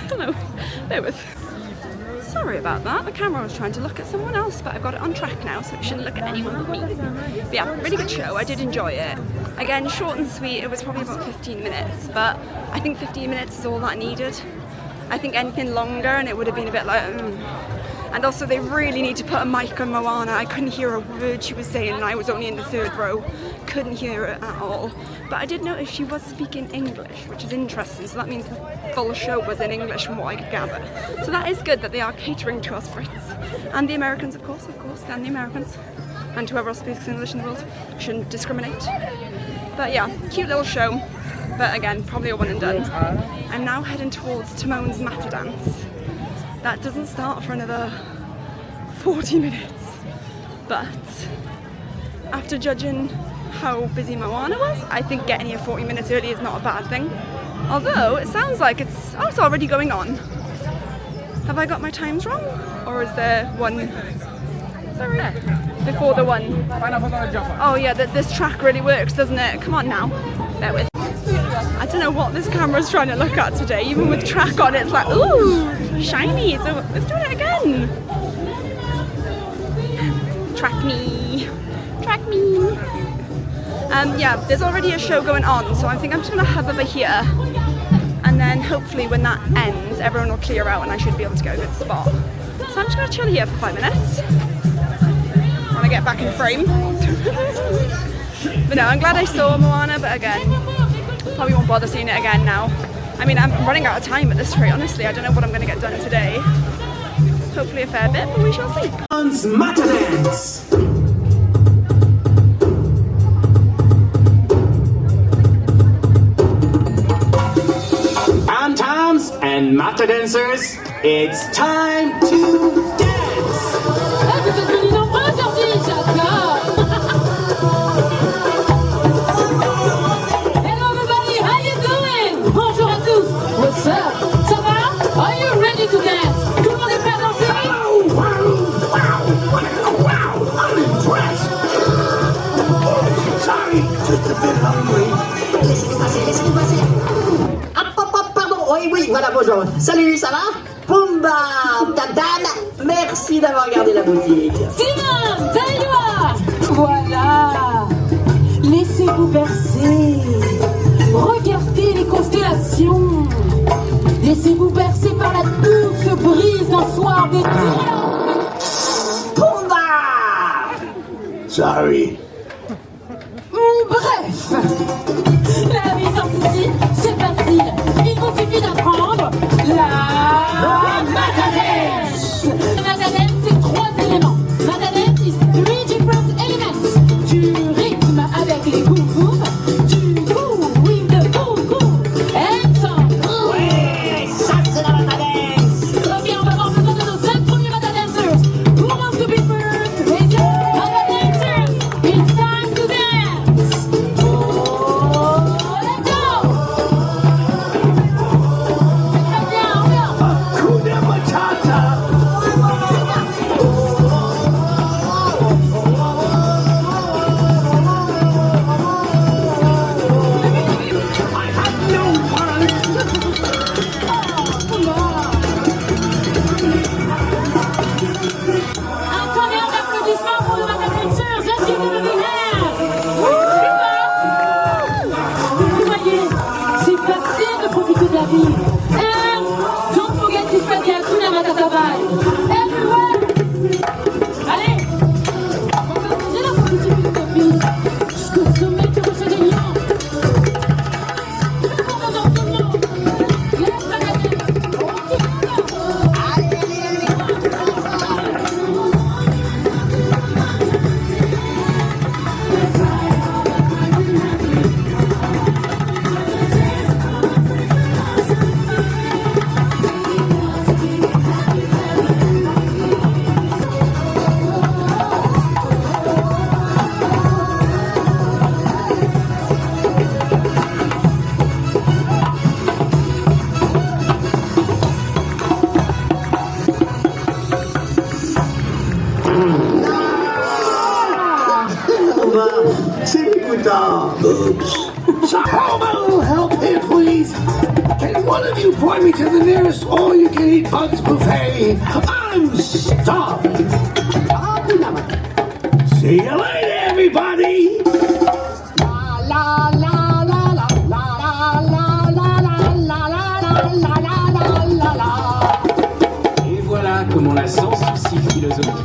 Hello, bear with. Sorry about that, the camera was trying to look at someone else, but I've got it on track now, so it shouldn't look at anyone but me. But yeah, really good show, I did enjoy it. Again, short and sweet, it was probably about 15 minutes, but I think 15 minutes is all that I needed. I think anything longer and it would have been a bit like, And also they really need to put a mic on Moana. I couldn't hear a word she was saying, and I was only in the third row. Couldn't hear it at all. But I did notice she was speaking English, which is interesting, so that means the full show was in English from what I could gather. So that is good that they are catering to us Brits. And the Americans, of course, and the Americans. And whoever else speaks English in the world. Shouldn't discriminate. But yeah, cute little show. But again, probably a one and done. I'm now heading towards Timon's Matadance. That doesn't start for another 40 minutes. But after judging how busy Moana was, I think getting here 40 minutes early is not a bad thing. Although it sounds like it's already going on. Have I got my times wrong? Or is there one? Sorry. Before the one. Oh yeah, this track really works, doesn't it? Come on now. Bear with. I don't know what this this camera's trying to look at today. Even with track on, it's like, ooh, shiny. So let's do it again. Track me. Track me. Yeah, there's already a show going on, so I think I'm just gonna hub over here, and then hopefully when that ends, everyone will clear out and I should be able to get a good spot. So I'm just gonna chill here for 5 minutes when I get back in frame. But no, I'm glad I saw Moana, but again, probably won't bother seeing it again now. I mean, I'm running out of time at this rate, honestly. I don't know what I'm gonna get done today. Hopefully a fair bit, but we shall see. Matadance! Tom-toms and Matadancers, it's time to dance! Vous êtes venus nombreux aujourd'hui, j'adore! Hello everybody, how you doing? Bonjour à tous! What's up? Ça va? Are you ready to dance? Tout le monde est prêt à danser? Wow, I'm impressed! Oh, sorry, just a bit hungry. Laissez-nous passer. Pardon, oui, voilà, bonjour. Salut, ça va? Pumba, tam-tam, merci d'avoir gardé la boutique. Timon, taille-toi! Voilà! Laissez-vous bercer. Regardez les constellations. Laissez-vous bercer par la douce brise d'un soir d'été. Pumba! Sorry. Bref, la vie sans souci, c'est facile. Il vous suffit d'apprendre la Matadance. Matadance, c'est 3 éléments. Matadance is 3 different elements. Du rythme avec les goum-goum, du goût with the goum-goum, and some. Ouais, ça c'est la Matadance. Ok, on va voir besoin de nos 5 premiers Matadancers. Who wants to be first? Matadancers, it's time to dance. Oh, let's go. Très bien, ambiance. Hakuna Matata! I have no words! Un tonnerre d'applaudissements pour nos Matadancers. Let's give them a big hand. Vous voyez, c'est facile de profiter de la vie. And don't forget to spread the Hakuna Matata vibe. Everywhere. Allez, on va bouger dans son petit bout de copie jusqu'au sommet du rocher des lions. Tout le monde dans tout le monde. Let's Matadance. C'est plus tard. Oops. Hobo, help here, please. Can one of you point me to the nearest all-you-can-eat bugs buffet? I'm starving. See you later, everybody. Et voilà comment la sans souci philosophie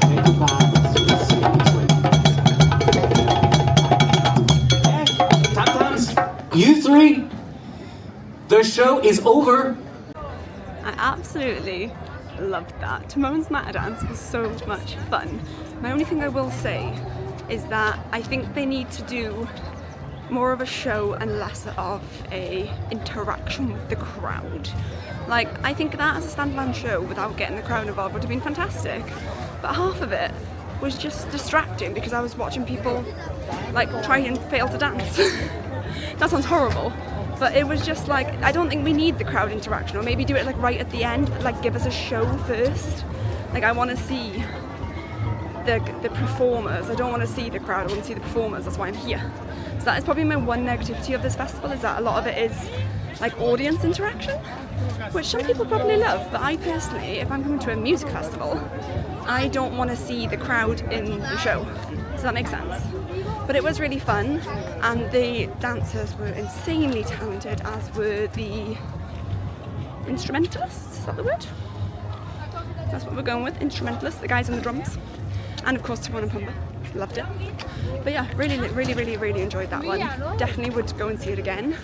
quelque part sur le ciel étoilé. Tom-toms, you three, the show is over. I absolutely loved that. Timon's Matadance was so much fun. My only thing I will say is that I think they need to do more of a show and less of a interaction with the crowd. Like, I think that as a standalone show without getting the crowd involved would have been fantastic. But half of it was just distracting because I was watching people like try and fail to dance. That sounds horrible. But it was just like, I don't think we need the crowd interaction, or maybe do it like right at the end, like give us a show first. Like, I want to see the performers. I don't want to see the crowd, I want to see the performers, that's why I'm here. So that is probably my one negativity of this festival, is that a lot of it is like audience interaction, which some people probably love, but I personally, if I'm coming to a music festival, I don't want to see the crowd in the show. Does that make sense? But it was really fun, and the dancers were insanely talented, as were the instrumentalists. Is that the word? That's what we're going with, instrumentalists, the guys on the drums. And of course Timon and Pumbaa. Loved it. But yeah, really enjoyed that one. Definitely would go and see it again.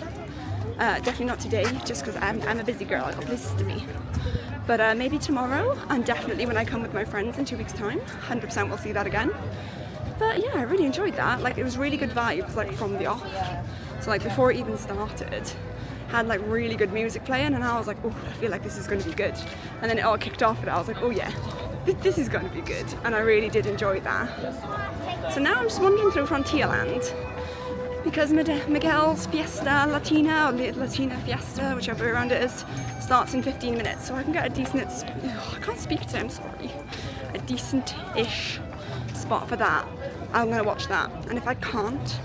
Definitely not today, just because I'm a busy girl, I've got places to be. But maybe tomorrow, and definitely when I come with my friends in 2 weeks' time, 100% we'll see that again. But yeah, I really enjoyed that. Like, it was really good vibes, like, from the off. So like before it even started, had like really good music playing, and I was like, oh, I feel like this is going to be good. And then it all kicked off, and I was like, oh yeah, this is going to be good. And I really did enjoy that. So now I'm just wandering through Frontierland, because Miguel's Fiesta Latina, or Latina Fiesta, whichever way around it is, starts in 15 minutes. So I can get a decent, I can't speak today, I'm sorry, a decent-ish spot for that. I'm going to watch that. And if I can't,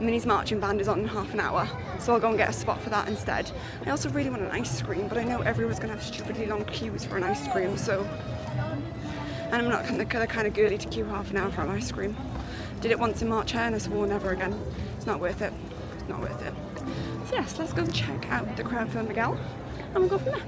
Minnie's marching band is on in half an hour, so I'll go and get a spot for that instead. I also really want an ice cream, but I know everyone's going to have stupidly long queues for an ice cream, so... And I'm not the kind of girly to queue half an hour for an ice cream. Did it once in March and I swore never again. It's not worth it. It's not worth it. So yes, let's go check out the crowd for Miguel, and we'll go from there.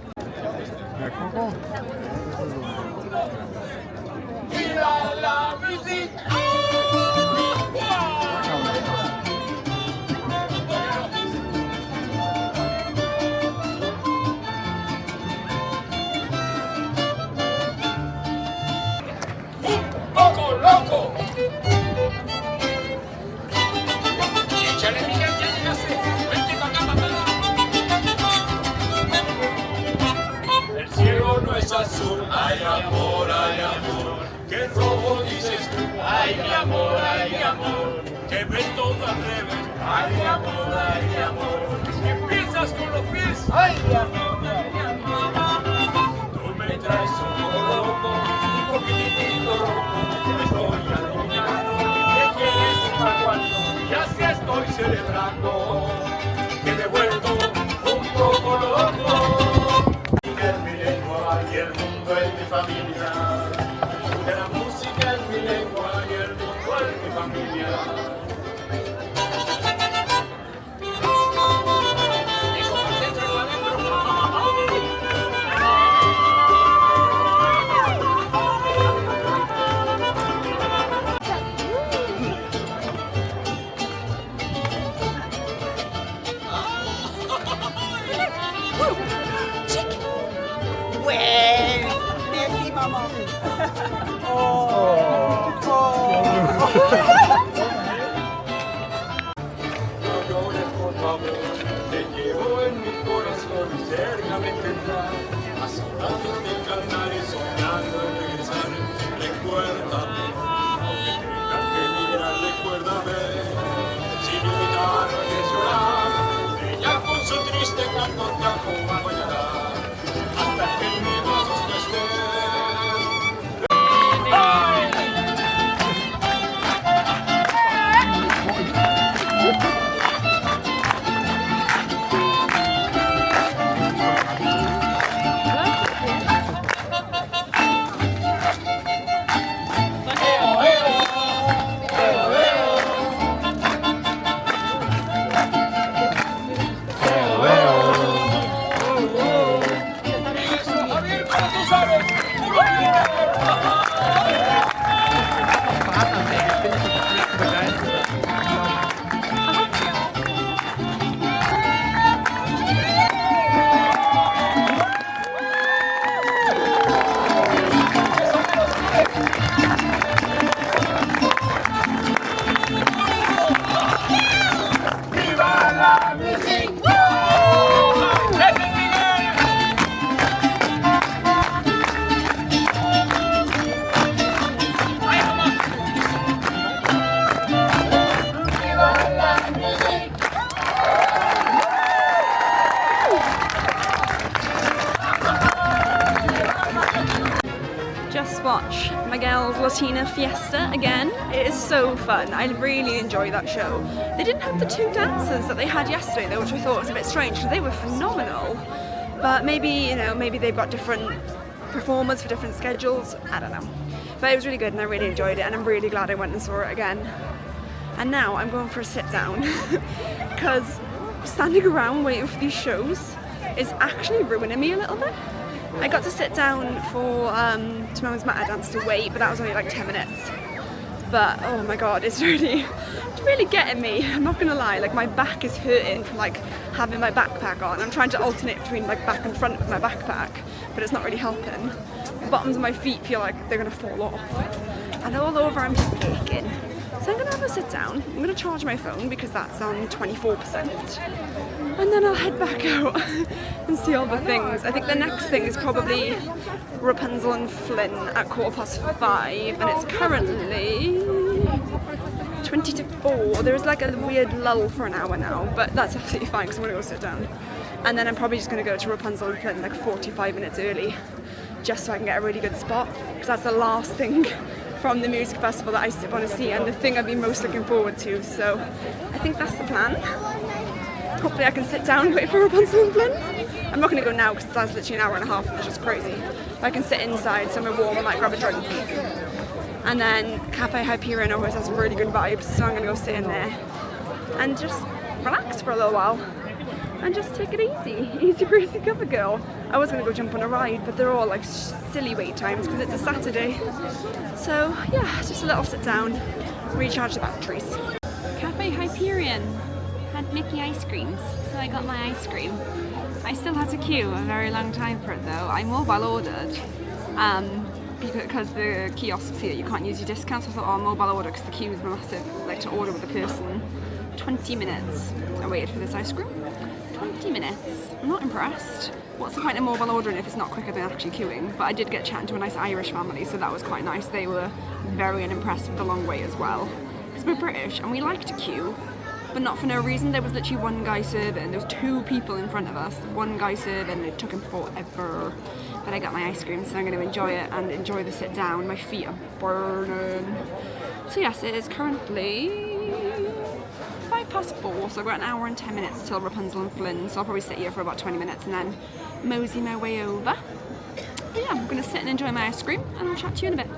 Ay amor, qué robo dices tú. Ay mi amor, que ves todo al revés. Ay amor, que piensas con los pies. Ay amor, tú me traes un poco loco, un poquitito loco. Estoy adivinando que quieres y para cuándo. Y así estoy celebrando que me he vuelto un poco loco. Y el mundo es mi familia, que la música es mi lengua y el mundo es mi familia. Eso, concéntralo adentro. Merci maman. No llores, por favor, te llevo en mi corazón y cerca me tendrás. A soñando de cantar y soñando en regresar. Recuérdame, aunque tengas que mirar, recuérdame. Si mi guitarra es llorar, ella con su triste canto te acompañará. Hasta que en mis brazos tú estés. watch Miguel's Latina Fiesta again. It is so fun. I really enjoy that show. They didn't have the 2 dancers that they had yesterday though, which we thought was a bit strange because they were phenomenal. But maybe, you know, maybe they've got different performers for different schedules. I don't know. But it was really good and I really enjoyed it, and I'm really glad I went and saw it again. And now I'm going for a sit down because standing around waiting for these shows is actually ruining me a little bit. I got to sit down for Timon's Matadance to wait, but that was only like 10 minutes. But oh my god, it's really getting me. I'm not gonna lie, like my back is hurting from like having my backpack on. I'm trying to alternate between like back and front with my backpack, but it's not really helping. The bottoms of my feet feel like they're gonna fall off. And all over I'm just aching. So I'm gonna have a sit down. I'm gonna charge my phone because that's on 24%. And then I'll head back out and see all the things. I think the next thing is probably Rapunzel and Flynn at 5:15, and it's currently 20 to 4. There's like a weird lull for an hour now, but that's absolutely fine because I'm gonna go sit down. And then I'm probably just gonna go to Rapunzel and Flynn like 45 minutes early, just so I can get a really good spot, because that's the last thing from the music festival that I want to see and the thing I've been most looking forward to. So I think that's the plan. Hopefully I can sit down and wait for Rapunzel and Flynn. I'm not going to go now because that's literally an hour and a half and it's just crazy. If I can sit inside somewhere warm, I might grab a drink. And then Cafe Hyperion always has really good vibes, so I'm going to go sit in there and just relax for a little while and just take it easy. Easy breezy cover girl. I was going to go jump on a ride, but they're all like silly wait times because it's a Saturday. So yeah, just a little sit down, recharge the batteries. Cafe Hyperion had Mickey ice creams, so I got my ice cream. I still had to queue a very long time for it though. I mobile ordered because the kiosks here, you can't use your discounts. So I thought, oh, I'll mobile order because the queue was massive, like to order with a person. 20 minutes I waited for this ice cream. 20 minutes. I'm not impressed. What's the point of mobile ordering if it's not quicker than actually queuing? But I did get chatting to a nice Irish family, so that was quite nice. They were very unimpressed with the long wait as well. Because we're British and we like to queue, but not for no reason. There was literally one guy serving. There was 2 people in front of us. One guy serving, and it took him forever. But I got my ice cream, so I'm going to enjoy it and enjoy the sit down. My feet are burning. So yes, it is currently 4:05, so I've got an hour and 10 minutes till Rapunzel and Flynn. So I'll probably sit here for about 20 minutes and then mosey my way over. But yeah, I'm going to sit and enjoy my ice cream, and I'll chat to you in a bit.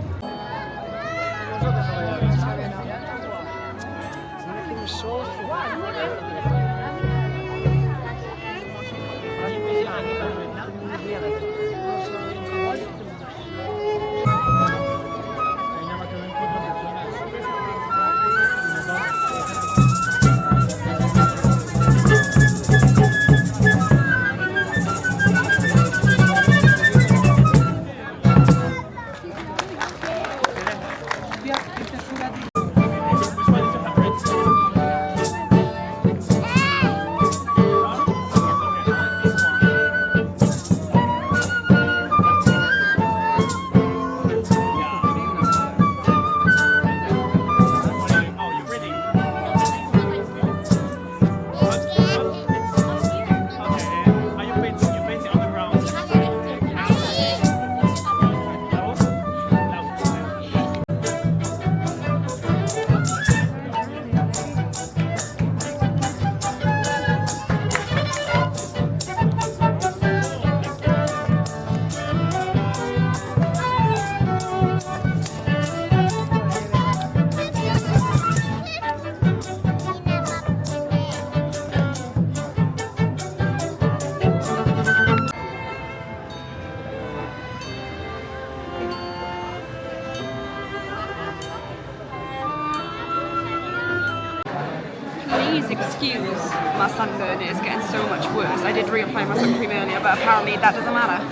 Please excuse my sunburn, it's getting so much worse. I did reapply my sun cream earlier, but apparently that doesn't matter.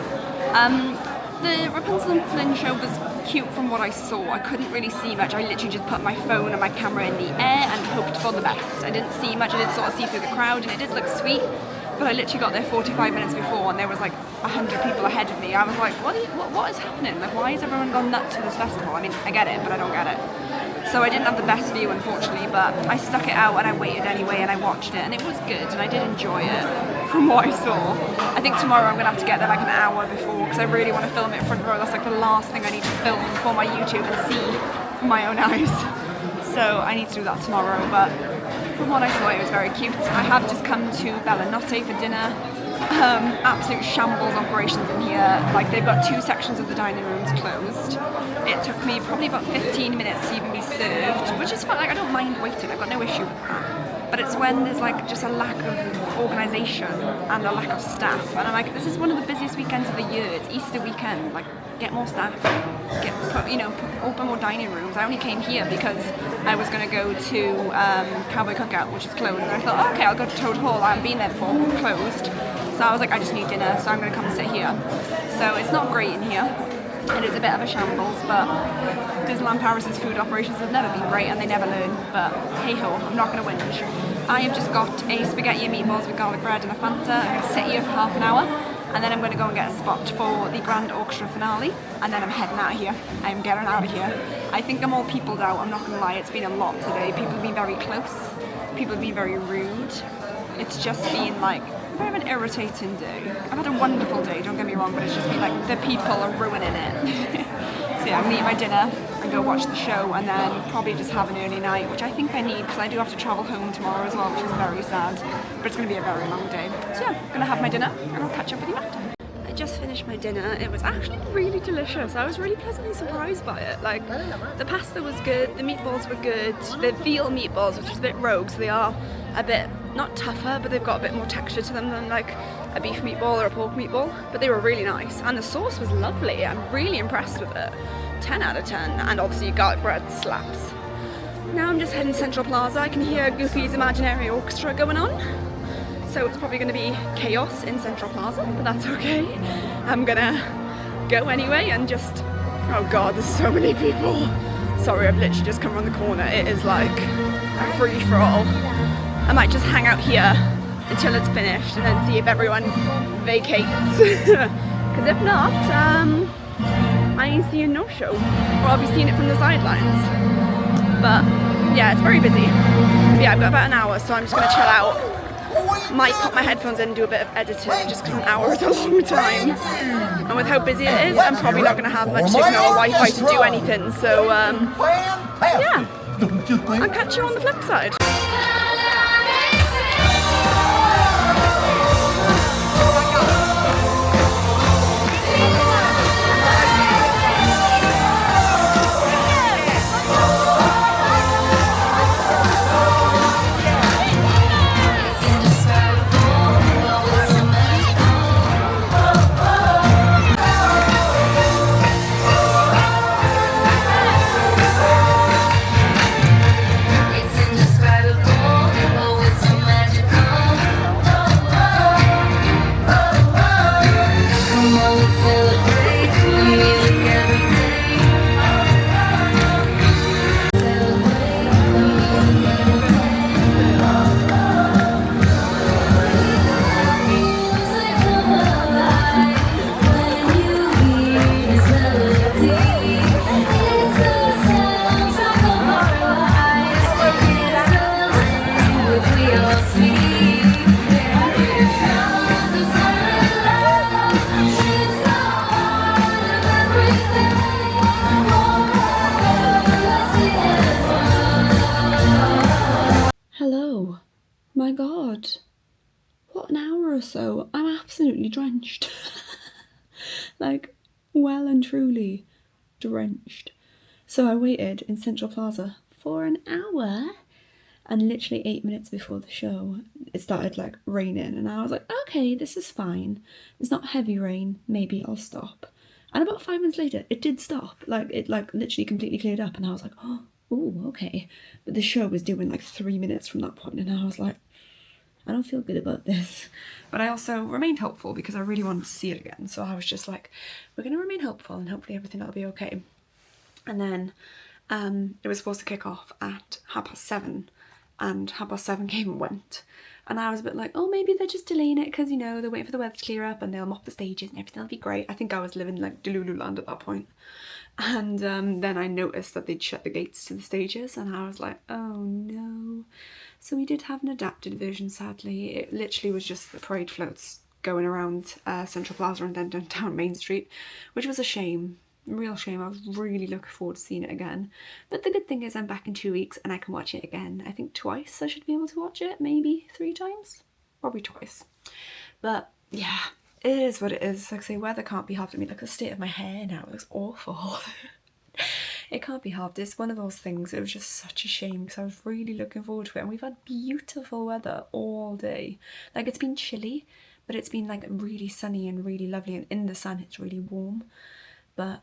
The Rapunzel and Flynn show was cute from what I saw. I couldn't really see much. I literally just put my phone and my camera in the air and hoped for the best. I didn't see much. I did sort of see through the crowd and it did look sweet. but I literally got there 45 minutes before and there was like 100 people ahead of me. I was like, what is happening? Like, why has everyone gone nuts for this festival? I mean, I get it, but I don't get it. So I didn't have the best view, unfortunately, but I stuck it out and I waited anyway and I watched it and it was good and I did enjoy it from what I saw. I think tomorrow I'm going to have to get there like an hour before because I really want to film it front row. That's like the last thing I need to film for my YouTube and see with my own eyes. So I need to do that tomorrow, but from what I saw it was very cute. I have just come to Bellanotte for dinner. Absolute shambles operations in here. Like, they've got 2 sections of the dining rooms closed. It took me probably about 15 minutes to even be served, which is fine. Like, I don't mind waiting, I've got no issue with that. But it's when there's like just a lack of organisation and a lack of staff, and I'm like, this is one of the busiest weekends of the year. It's Easter weekend. Like, get more staff, open more dining rooms. I only came here because I was going to go to Cowboy Cookout, which is closed, and I thought, oh, okay, I'll go to Toad Hall. I haven't been there before, closed. So I was like, I just need dinner, so I'm going to come and sit here. So it's not great in here. It is a bit of a shambles, but Disneyland Paris's food operations have never been great and they never learn, but hey ho, I'm not going to whinge. I have just got a spaghetti and meatballs with garlic bread and a Fanta. I'm going to sit here for half an hour and then I'm going to go and get a spot for the Grand Orchestra finale and then I'm heading out of here. I'm getting out of here. I think I'm all peopled out, I'm not going to lie, it's been a lot today. People have been very close, people have been very rude. It's just been like a bit of an irritating day. I've had a wonderful day, don't get me wrong, but it's just been like the people are ruining it. So yeah, I'm gonna eat my dinner and go watch the show and then probably just have an early night, which I think I need because I do have to travel home tomorrow as well, which is very sad, but it's gonna be a very long day. So yeah, I'm gonna have my dinner and I'll catch up with you after. I just finished my dinner. It was actually really delicious. I was really pleasantly surprised by it. Like, the pasta was good, the meatballs were good, the veal meatballs, which is a bit rogue, so they are a bit, not tougher, but they've got a bit more texture to them than like a beef meatball or a pork meatball, but they were really nice. And the sauce was lovely. I'm really impressed with it. 10 out of 10. And obviously garlic bread slaps. Now I'm just heading to Central Plaza. I can hear Goofy's Imaginary Orchestra going on. So it's probably going to be chaos in Central Plaza, but that's okay. I'm gonna go anyway and just, oh god, there's so many people. Sorry, I've literally just come around the corner. It is like a free-for-all. I might just hang out here until it's finished and then see if everyone vacates. Because if not, I ain't seeing no show. Or I'll be seeing it from the sidelines. But yeah, it's very busy. But yeah, I've got about an hour, so I'm just gonna chill out. Might pop my headphones in and do a bit of editing just because an hour is a long time. And with how busy it is, I'm probably not gonna have much signal or Wi-Fi to do anything. So yeah, I'll catch you on the flip side. Hello. My god. What, an hour or so? I'm absolutely drenched. Like, well and truly drenched. So I waited in Central Plaza for an hour and literally 8 minutes before the show it started like raining and I was like, okay, this is fine. It's not heavy rain, maybe I'll stop. And about 5 minutes later it did stop. Like, it like literally completely cleared up and I was like, oh, okay. But the show was doing like 3 minutes from that point and I was like, I don't feel good about this. But I also remained hopeful because I really wanted to see it again. So I was just like, we're going to remain hopeful and hopefully everything will be okay. And then it was supposed to kick off at 7:30 and 7:30 came and went. And I was a bit like, oh, maybe they're just delaying it because, you know, they're waiting for the weather to clear up and they'll mop the stages and everything will be great. I think I was living like Delulu land at that point. And then I noticed that they'd shut the gates to the stages and I was like, oh no. So we did have an adapted version, sadly. It literally was just the parade floats going around Central Plaza and then down Main Street, which was a shame. Real shame. I was really looking forward to seeing it again. But the good thing is I'm back in 2 weeks and I can watch it again. I think twice I should be able to watch it, maybe 3 times, probably twice. But yeah, it is what it is. Like I say, weather can't be helped. I mean, look at the state of my hair now, it looks awful. It can't be helped. It's one of those things. It was just such a shame because I was really looking forward to it and we've had beautiful weather all day. Like, it's been chilly, but it's been like really sunny and really lovely, and in the sun it's really warm. But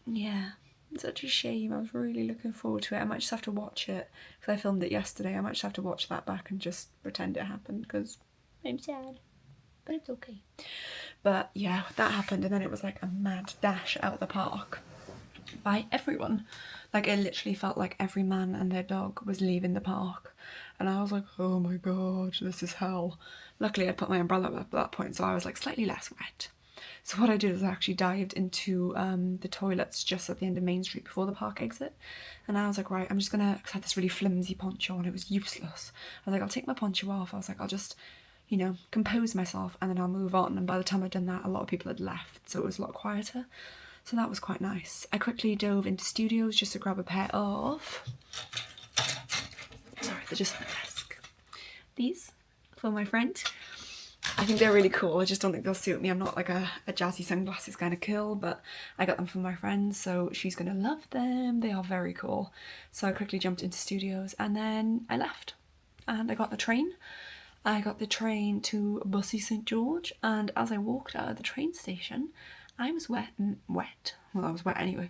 yeah, it's such a shame. I was really looking forward to it. I might just have to watch it because I filmed it yesterday. I might just have to watch that back and just pretend it happened because I'm sad, but it's okay. But yeah, that happened and then it was like a mad dash out of the park by everyone. Like, it literally felt like every man and their dog was leaving the park and I was like, oh my god, this is hell. Luckily I put my umbrella up at that point, so I was like slightly less wet. So what I did is I actually dived into the toilets just at the end of Main Street before the park exit. And I was like, right, I'm just gonna, because I had this really flimsy poncho and it was useless. I was like, I'll take my poncho off. I was like, I'll just, you know, compose myself and then I'll move on. And by the time I'd done that, a lot of people had left, so it was a lot quieter. So that was quite nice. I quickly dove into Studios just to grab a pair of, sorry, they're just on the desk. These for my friend. I think they're really cool. I just don't think they'll suit me. I'm not like a jazzy sunglasses kind of girl, but I got them from my friend, so she's gonna love them. They are very cool. So I quickly jumped into Studios and then I left and I got the train. I got the train to Bussy St George, and as I walked out of the train station, I was wet. Well, I was wet anyway.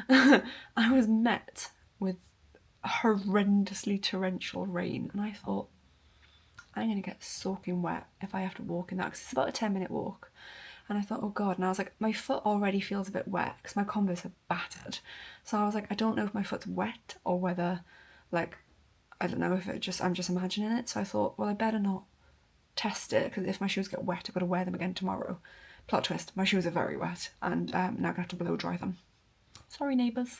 I was met with horrendously torrential rain and I thought, I'm gonna get soaking wet if I have to walk in that, because it's about a 10-minute walk. And I thought, oh god, and I was like, my foot already feels a bit wet because my Converse are battered. So I was like, I don't know if my foot's wet or whether, like, I don't know if it just, I'm just imagining it. So I thought, well, I better not test it because if my shoes get wet, I've got to wear them again tomorrow. Plot twist, my shoes are very wet and now I'm gonna have to blow dry them. Sorry neighbours.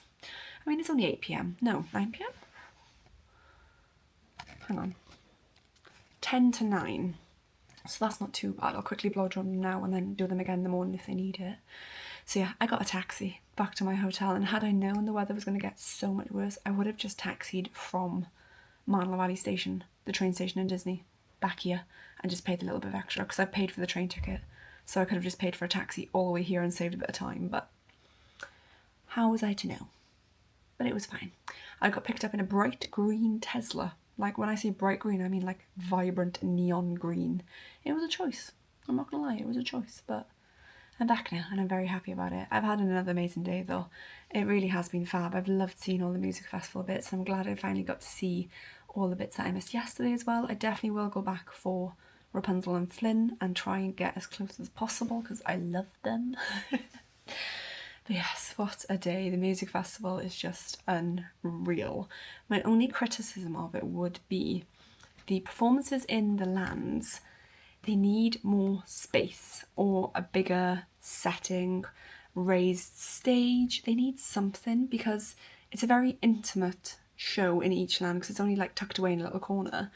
I mean, it's only 8 PM. No, 9 PM? Hang on. 10 to 9, so that's not too bad. I'll quickly blow dry them now and then do them again in the morning if they need it. So yeah, I got a taxi back to my hotel, and had I known the weather was going to get so much worse, I would have just taxied from Marnlow Valley Station, the train station in Disney, back here and just paid a little bit of extra because I paid for the train ticket, so I could have just paid for a taxi all the way here and saved a bit of time. But how was I to know? But it was fine. I got picked up in a bright green Tesla. Like, when I say bright green, I mean like vibrant neon green. It was a choice. I'm not gonna lie, it was a choice, but I'm back now and I'm very happy about it. I've had another amazing day though. It really has been fab. I've loved seeing all the music festival bits. I'm glad I finally got to see all the bits that I missed yesterday as well. I definitely will go back for Rapunzel and Flynn and try and get as close as possible because I love them. But yes, what a day. The music festival is just unreal. My only criticism of it would be the performances in the lands. They need more space or a bigger setting, raised stage. They need something because it's a very intimate show in each land because it's only like tucked away in a little corner.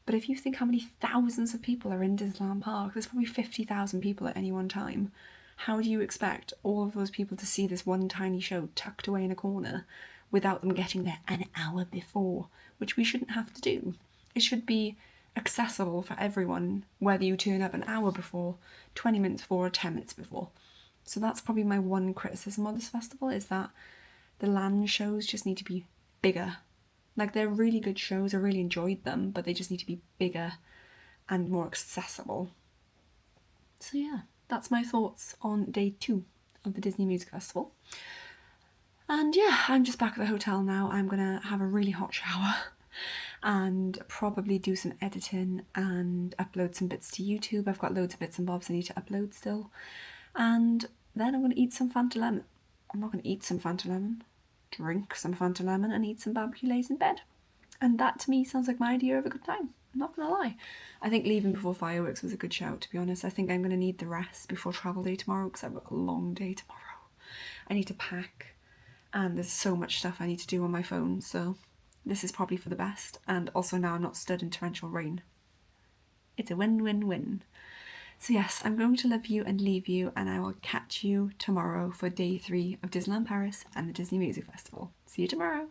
But if you think how many thousands of people are in Disneyland Park, there's probably 50,000 people at any one time. How do you expect all of those people to see this one tiny show tucked away in a corner without them getting there an hour before, which we shouldn't have to do? It should be accessible for everyone, whether you turn up an hour before, 20 minutes before, or 10 minutes before. So that's probably my one criticism of this festival, is that the land shows just need to be bigger. Like, they're really good shows, I really enjoyed them, but they just need to be bigger and more accessible. So yeah. That's my thoughts on day 2 of the Disney Music Festival. And yeah, I'm just back at the hotel now. I'm gonna have a really hot shower and probably do some editing and upload some bits to YouTube. I've got loads of bits and bobs I need to upload still. And then I'm gonna eat some Fanta Lemon. I'm not gonna eat some Fanta Lemon, drink some Fanta Lemon and eat some barbecue lays in bed. And that to me sounds like my idea of a good time. I'm not gonna lie. I think leaving before fireworks was a good shout, to be honest. I think I'm gonna need the rest before travel day tomorrow because I've got a long day tomorrow. I need to pack and there's so much stuff I need to do on my phone, so this is probably for the best. And also now I'm not stood in torrential rain. It's a win-win-win. So yes, I'm going to love you and leave you, and I will catch you tomorrow for day 3 of Disneyland Paris and the Disney Music Festival. See you tomorrow.